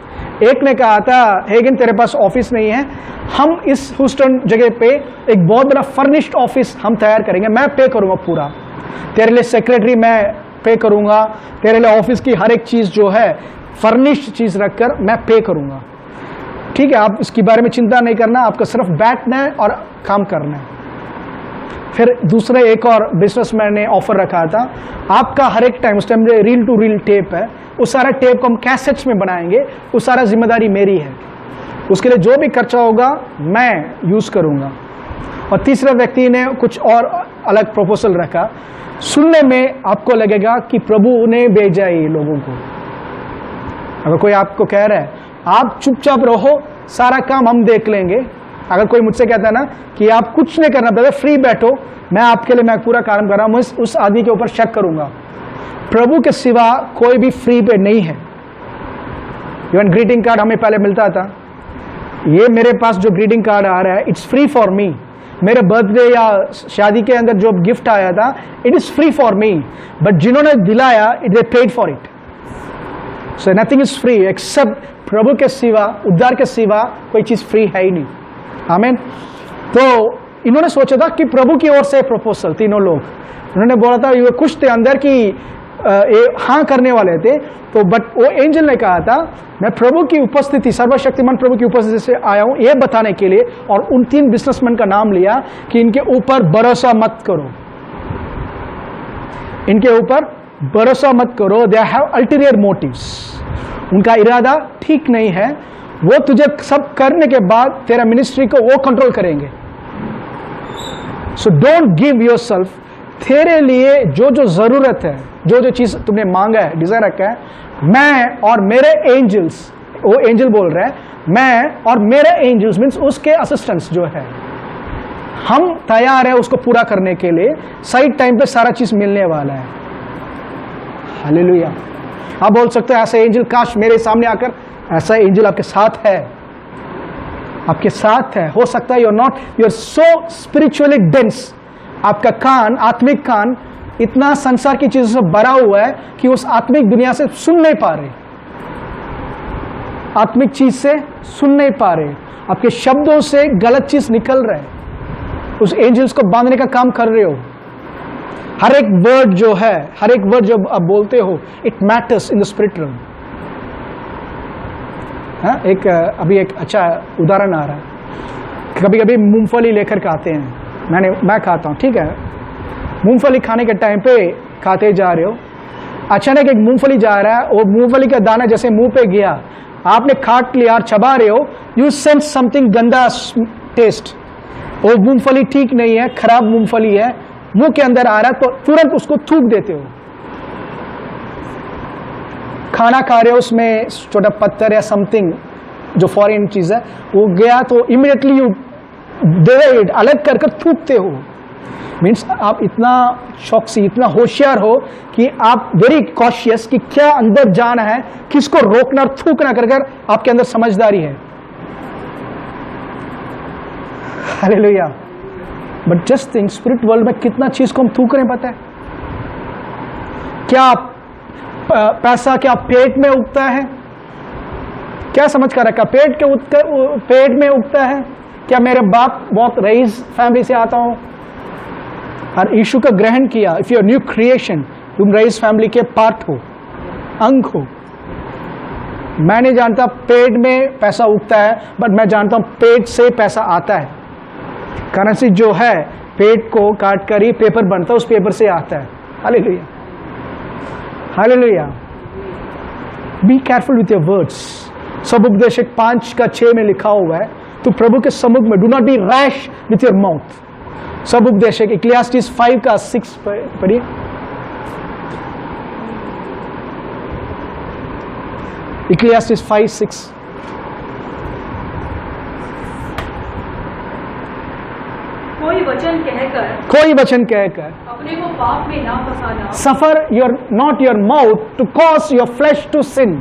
Speaker 2: एक ने कहा था, हेगिन तेरे पास ऑफिस नहीं है, हम इस ह्यूस्टन जगह पे एक बहुत बड़ा फर्निश्ड ऑफिस हम तैयार करेंगे, मैं पे करूंगा पूरा, तेरे लिए सेक्रेटरी मैं पे करूंगा, तेरे लिए ऑफिस की हर एक चीज जो है फर्निश्ड चीज रखकर मैं पे करूंगा। ठीक है, आप इसके बारे में चिंता नहीं करना, आपको सिर्फ बैठना है और काम करना है। फिर दूसरे एक और बिजनेसमैन ने ऑफर रखा था, आपका हर एक टाइम, उस time reel to reel tape है, उस सारा टेप को हम कैसेट्स में बनाएंगे, उस सारा जिम्मेदारी मेरी है, उसके लिए जो भी खर्चा होगा मैं यूज करूंगा। और तीसरे व्यक्ति ने कुछ और अलग प्रपोजल रखा। सुनने में आपको लगेगा कि प्रभु ने भेजा है ये लोगों को। अगर कोई आपको कह रहा है आप चुपचाप रहो, सारा काम हम देख लेंगे, अगर कोई मुझसे कहता है ना कि आप कुछ नहीं करना ब्रदर, फ्री बैठो, मैं आपके लिए मैं पूरा काम कर रहा हूं, मैं उस आदमी के ऊपर शक करूंगा। प्रभु के सिवा कोई भी फ्री पे नहीं है। इवन ग्रीटिंग कार्ड हमें पहले मिलता था, ये मेरे पास जो ग्रीटिंग कार्ड आ रहा है इट्स फ्री फॉर मी। मेरे बर्थडे या शादी के अंदर जो गिफ्ट आया था it is free for me, but जिन्होंने दिलाया it they paid for it. So nothing is free except प्रभु के सिवा, उद्धार के सिवा कोई चीज फ्री है ही नहीं। आमीन। तो इन्होंने सोचा था कि प्रभु की ओर से प्रपोजल, तीनों लोग उन्होंने बोला था, ये कुछ थे अंदर की हाँ करने वाले थे, तो बट वो एंजल ने कहा था मैं प्रभु की उपस्थिति, सर्वशक्तिमान प्रभु की उपस्थिति से आया हूं ये बताने के लिए, और उन 3 बिजनेसमैन का नाम लिया कि इनके ऊपर भरोसा मत करो, इनके ऊपर भरोसा मत करो, दे हैव अल्टीरियर मोटिव्स, उनका इरादा ठीक नहीं है, वो तुझे सब करने के बाद तेरा मिनिस्ट्री को वो कंट्रोल करेंगे। सो डोंट गिव योरसेल्फ, तेरे लिए जो जो जरूरत है, जो जो चीज तुमने मांगा है, डिजायर रखा है, मैं और मेरे एंजल्स, वो एंजल बोल रहा है, मैं और मेरे एंजल्स मीन्स उसके असिस्टेंट्स जो है, हम तैयार है उसको पूरा करने के लिए, सही टाइम पे सारा चीज मिलने वाला है। हालेलुया। आप बोल सकते हो ऐसा एंजल काश मेरे सामने आकर, ऐसा एंजल आपके साथ है, आपके साथ है। हो सकता है you are not, you are so spiritually dense, आपका कान, आत्मिक कान इतना संसार की चीजों से भरा हुआ है कि उस आत्मिक दुनिया से सुन नहीं पा रहे, आत्मिक चीज से सुन नहीं पा रहे, आपके शब्दों से गलत चीज निकल रहा है, उस एंजल्स को बांधने का काम कर रहे हो। हर एक वर्ड जो है, हर एक वर्ड जो आप बोलते हो, it matters in the spirit realm। एक अभी एक अच्छा उदाहरण आ रहा है, कभी कभी मूंगफली लेकर खाते हैं, मैं खाता हूँ, ठीक है, मूंगफली खाने के टाइम पे खाते जा रहे हो, अचानक एक मूंगफली जा रहा है, वो मूंगफली का दाना जैसे मुंह पे गया, आपने काट लिया और चबा रहे हो, यू सेंस समथिंग गंदा टेस्ट, वो मूंगफली ठीक नहीं है, खराब मूंगफली है, मुंह के अंदर आ रहा है, तो तुरंत उसको थूक देते हो। खाना खा रहे हो, उसमें छोटा पत्थर या समथिंग जो फॉरेन चीज है वो गया, तो इमीडिएटली यू डिवाइड, अलग कर थूकते हो। मीन्स आप इतना चौकसी, इतना होशियार हो कि आप वेरी कॉशियस कि क्या अंदर जाना है, किसको रोकना और थूकना कर आपके अंदर समझदारी है। Hallelujah. But just think, spirit world में कितना चीज को हम थूक रहे हैं पता है क्या? पैसा क्या पेट में उगता है? क्या समझ कर रखा? पेट में उगता है क्या? मेरे बाप बहुत रईस फैमिली से आता हूं और यीशु का ग्रहण किया। If you are new creation, तुम रईस फैमिली के पार्ट हो, अंग हो। मैं नहीं जानता पेट में पैसा उगता है, बट मैं जानता हूं पेट से पैसा आता है। करेंसी जो है पेट को काट कर ही पेपर बनता है, उस पेपर से आता है। Hallelujah, hallelujah. Be careful with your words. सब उपदेशक 5:6 में लिखा हुआ है, तो प्रभु के सम्मुख में do not be rash with your mouth. सब उपदेशक इक्लेसियास्टिस 5:6 पढ़िए। इक्लेसियास्टिस 5:6। कोई वचन कहकर
Speaker 1: अपने को पाप में ना फंसाना,
Speaker 2: suffer your not your mouth to cause your flesh to sin.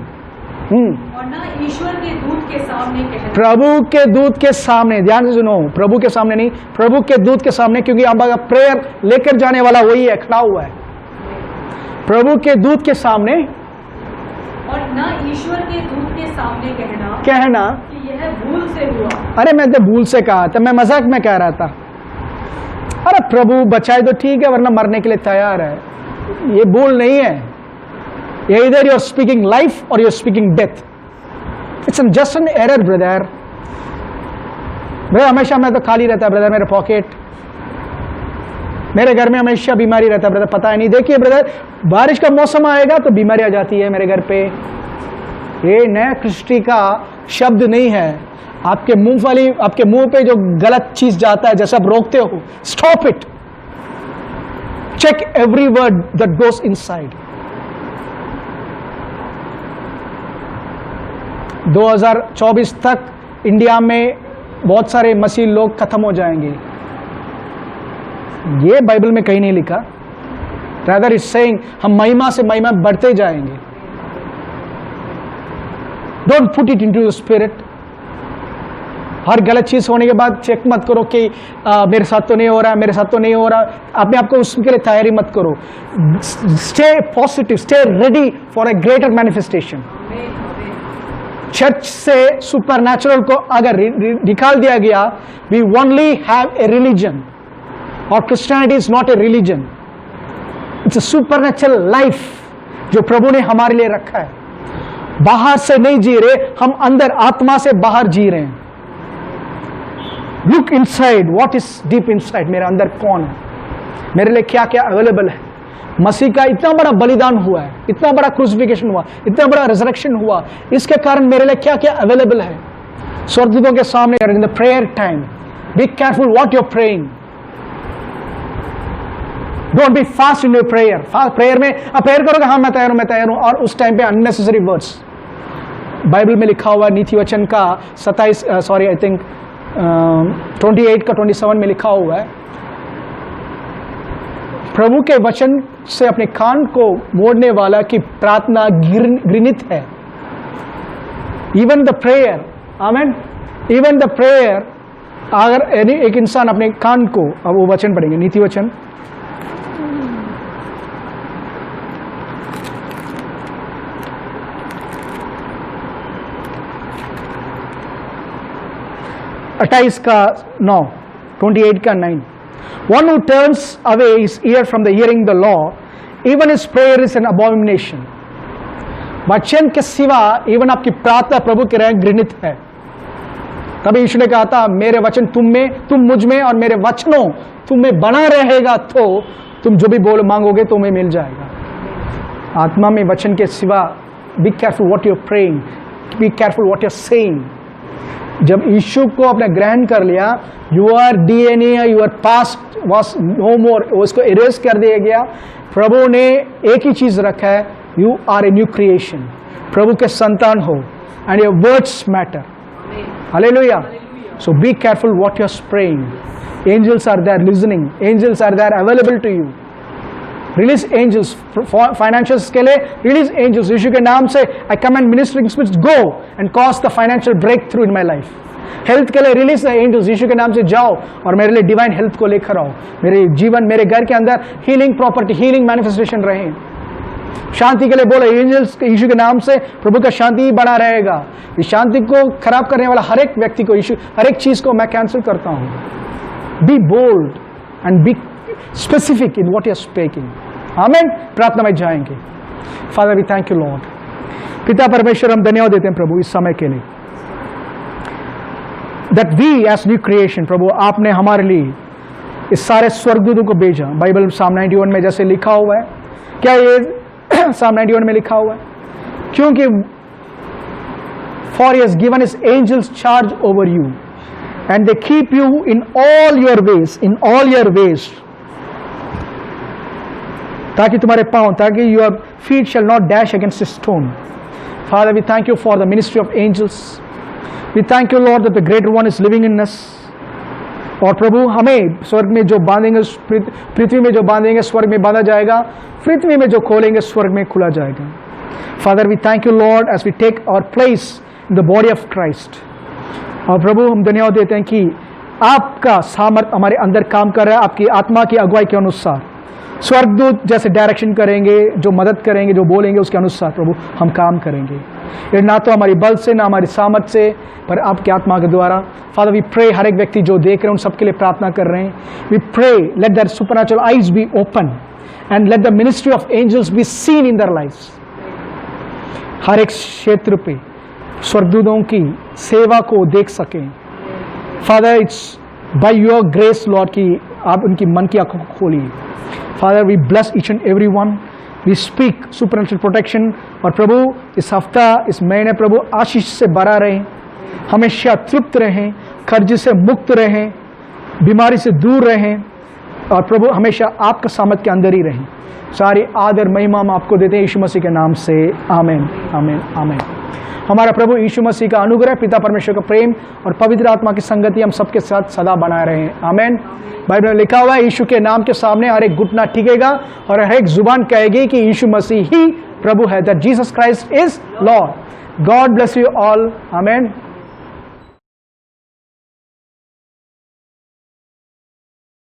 Speaker 1: और और ना ईश्वर के दूत के सामने कहना।
Speaker 2: प्रभु के दूत के सामने, ध्यान से सुनो, प्रभु के सामने नहीं, प्रभु के दूत के सामने, क्योंकि अब अगर प्रेयर लेकर जाने वाला वही है, खड़ा हुआ है। प्रभु के दूत के सामने
Speaker 1: और ना ईश्वर के दूत के सामने कहना कि यह भूल से हुआ।
Speaker 2: अरे मैं तो भूल से कहा था, मैं मजाक में कह रहा था। अरे प्रभु बचाए तो ठीक है, वरना मरने के लिए तैयार है। ये भूल नहीं है, ये इधर यू आर स्पीकिंग लाइफ और you are speaking death. It's just an error brother. हमेशा मैं तो खाली रहता है ब्रदर, मेरे पॉकेट, मेरे घर में हमेशा बीमारी रहता है ब्रदर, पता है नहीं। देखिए ब्रदर, बारिश का मौसम आएगा तो बीमारी आ जाती है मेरे घर पे। ये नया कृष्टि का शब्द नहीं है। आपके मुंह पे जो गलत चीज जाता है, जैसे आप रोकते हो, stop it, check every word that goes inside. 2024 तक इंडिया में बहुत सारे मसीह लोग खत्म हो जाएंगे। ये बाइबल में कहीं नहीं लिखा, रादर इज सेइंग हम महिमा से महिमा बढ़ते जाएंगे। Don't put it into the spirit. हर गलत चीज होने के बाद चेक मत करो कि मेरे साथ तो नहीं हो रहा, मेरे साथ तो नहीं हो रहा। अपने आप को उसके लिए तैयारी मत करो। Stay positive, stay ready for a greater manifestation. Church से सुपरनैचुरल को अगर निकाल दिया गया, we only have a religion, और Christianity is not a religion, it's a supernatural life जो प्रभु ने हमारे लिए रखा है। बाहर से नहीं जी रहे हम, अंदर आत्मा से बाहर जी रहे हैं। Look inside, what is deep inside, मेरे अंदर कौन है, मेरे लिए क्या क्या अवेलेबल है। मसीह का इतना बड़ा बलिदान हुआ है, इतना बड़ा क्रूसिफिकेशन हुआ, इतना बड़ा रिजरेक्शन हुआ, इसके कारण मेरे लिए क्या क्या अवेलेबल है। स्वर्गदूतों के सामने in the prayer time, be careful what you are praying. Don't be fast in your prayer. Prayer में आप प्रेयर करोगे, हाँ मैं तैयार हूं, और उस टाइम पे अननेसेसरी वर्ड्स। बाइबल में लिखा हुआ नीति वचन का 28 का 27 में लिखा हुआ है, प्रभु के वचन से अपने कान को मोड़ने वाला की प्रार्थना घृणित है। Even the prayer, amen, even the prayer, अगर एक इंसान अपने कान को, अब वो वचन पढ़ेंगे, नीति वचन 28 का 9, 28 का 9, one who turns away his ear from the hearing the law, even his prayer is an abomination. वचन के सिवा इवन आपकी प्रार्थना प्रभु के रहे घृणित है। तभी यीशु ने कहा था, मेरे वचन तुम में, तुम मुझ में, और मेरे वचनों तुम में बना रहेगा तो तुम जो भी बोल मांगोगे तुम्हें मिल जाएगा। आत्मा में वचन के सिवा, be careful what you are praying, be careful what you are saying. जब यीशु को आपने ग्रहण कर लिया, your DNA, your past was no more, उसको इरेज कर दिया गया। प्रभु ने एक ही चीज रखा है, you are a new creation, प्रभु के संतान हो, and your words matter. Hallelujah. So be careful what you are praying. Angels are there listening, angels are there available to you. Release angels, financials के लिए रिलीज एंजल्स। यीशु के नाम से I command ministering spirits, go and cause the financial breakthrough in my life. Health के लिए release the angels, यीशु के नाम से जाओ और मेरे लिए डिवाइन हेल्थ को लेकर आओ। मेरे जीवन, मेरे घर के अंदर हीलिंग प्रॉपर्टी, हीलिंग मैनिफेस्टेशन रहे। शांति के लिए बोलो, एंजल्स यीशु के नाम से प्रभु का शांति बना रहेगा। इस शांति को खराब करने वाला हर एक व्यक्ति को, यीशु हर एक चीज को मैं कैंसिल करता हूं। Be bold and be specific in what you are speaking. Amen. प्रार्थना में जाएंगे। Father we thank you lord. पिता परमेश्वर, हम धन्यवाद देते हैं प्रभु इस समय के लिए, that we as new creation, प्रभु आपने हमारे लिए इस सारे स्वर्गदूतों को भेजा। बाइबल साम 91 में जैसे लिखा हुआ है, क्या ये साम 91 में लिखा हुआ है? क्योंकि for he has given his angels charge over you and they keep you in all your ways, in all your ways, ताकि तुम्हारे पांव, ताकि your feet shall not dash against a stone. Father we thank you for the ministry of angels. We thank you lord that the greater one is living in us. और प्रभु हमें स्वर्ग में जो बांधेंगे, पृथ्वी में जो बांधेंगे स्वर्ग में बांधा जाएगा, पृथ्वी में जो खोलेंगे स्वर्ग में खुला जाएगा। Father, we thank you, Lord, as we take our place in the body of Christ. और प्रभु हम धन्यवाद देते हैं कि आपका सामर्थ हमारे अंदर काम कर रहा है, आपकी आत्मा की अगुवाई के अनुसार। स्वर्गदूत जैसे डायरेक्शन करेंगे, जो मदद करेंगे, जो बोलेंगे उसके अनुसार प्रभु हम काम करेंगे। ये ना तो हमारी बल से, ना हमारी सामर्थ से, पर आपकी आत्मा के द्वारा। फादर वी प्रे, हर एक व्यक्ति जो देख रहे हैं उन सबके लिए प्रार्थना कर रहे हैं। We pray let their supernatural eyes be open and let the ministry of angels be seen in their lives. हर एक क्षेत्र पे स्वर्गदूतों की सेवा को देख सकें। Father it's by your grace lord कि आप उनकी मन की आंखों को खोलिए। Father we bless each and every one, we speak supernatural protection. और प्रभु इस हफ्ता, इस महीने प्रभु आशीष से भरा रहें, हमेशा तृप्त रहें, कर्ज से मुक्त रहें, बीमारी से दूर रहें, और प्रभु हमेशा आपका सामर्थ के अंदर ही रहें। सारी आदर महिमा हम आपको देते हैं यीशु मसीह के नाम से, आमीन आमीन आमीन। हमारा प्रभु यीशु मसीह का अनुग्रह, पिता परमेश्वर का प्रेम और पवित्र आत्मा की संगति हम सबके साथ सदा बनाए रहे। आमीन। बाइबल में लिखा हुआ है, यीशु के नाम के सामने हर एक घुटना टिकेगा और हर एक जुबान कहेगी कि यीशु मसीह ही प्रभु है, that Jesus Christ is Lord. God bless you all. आमीन।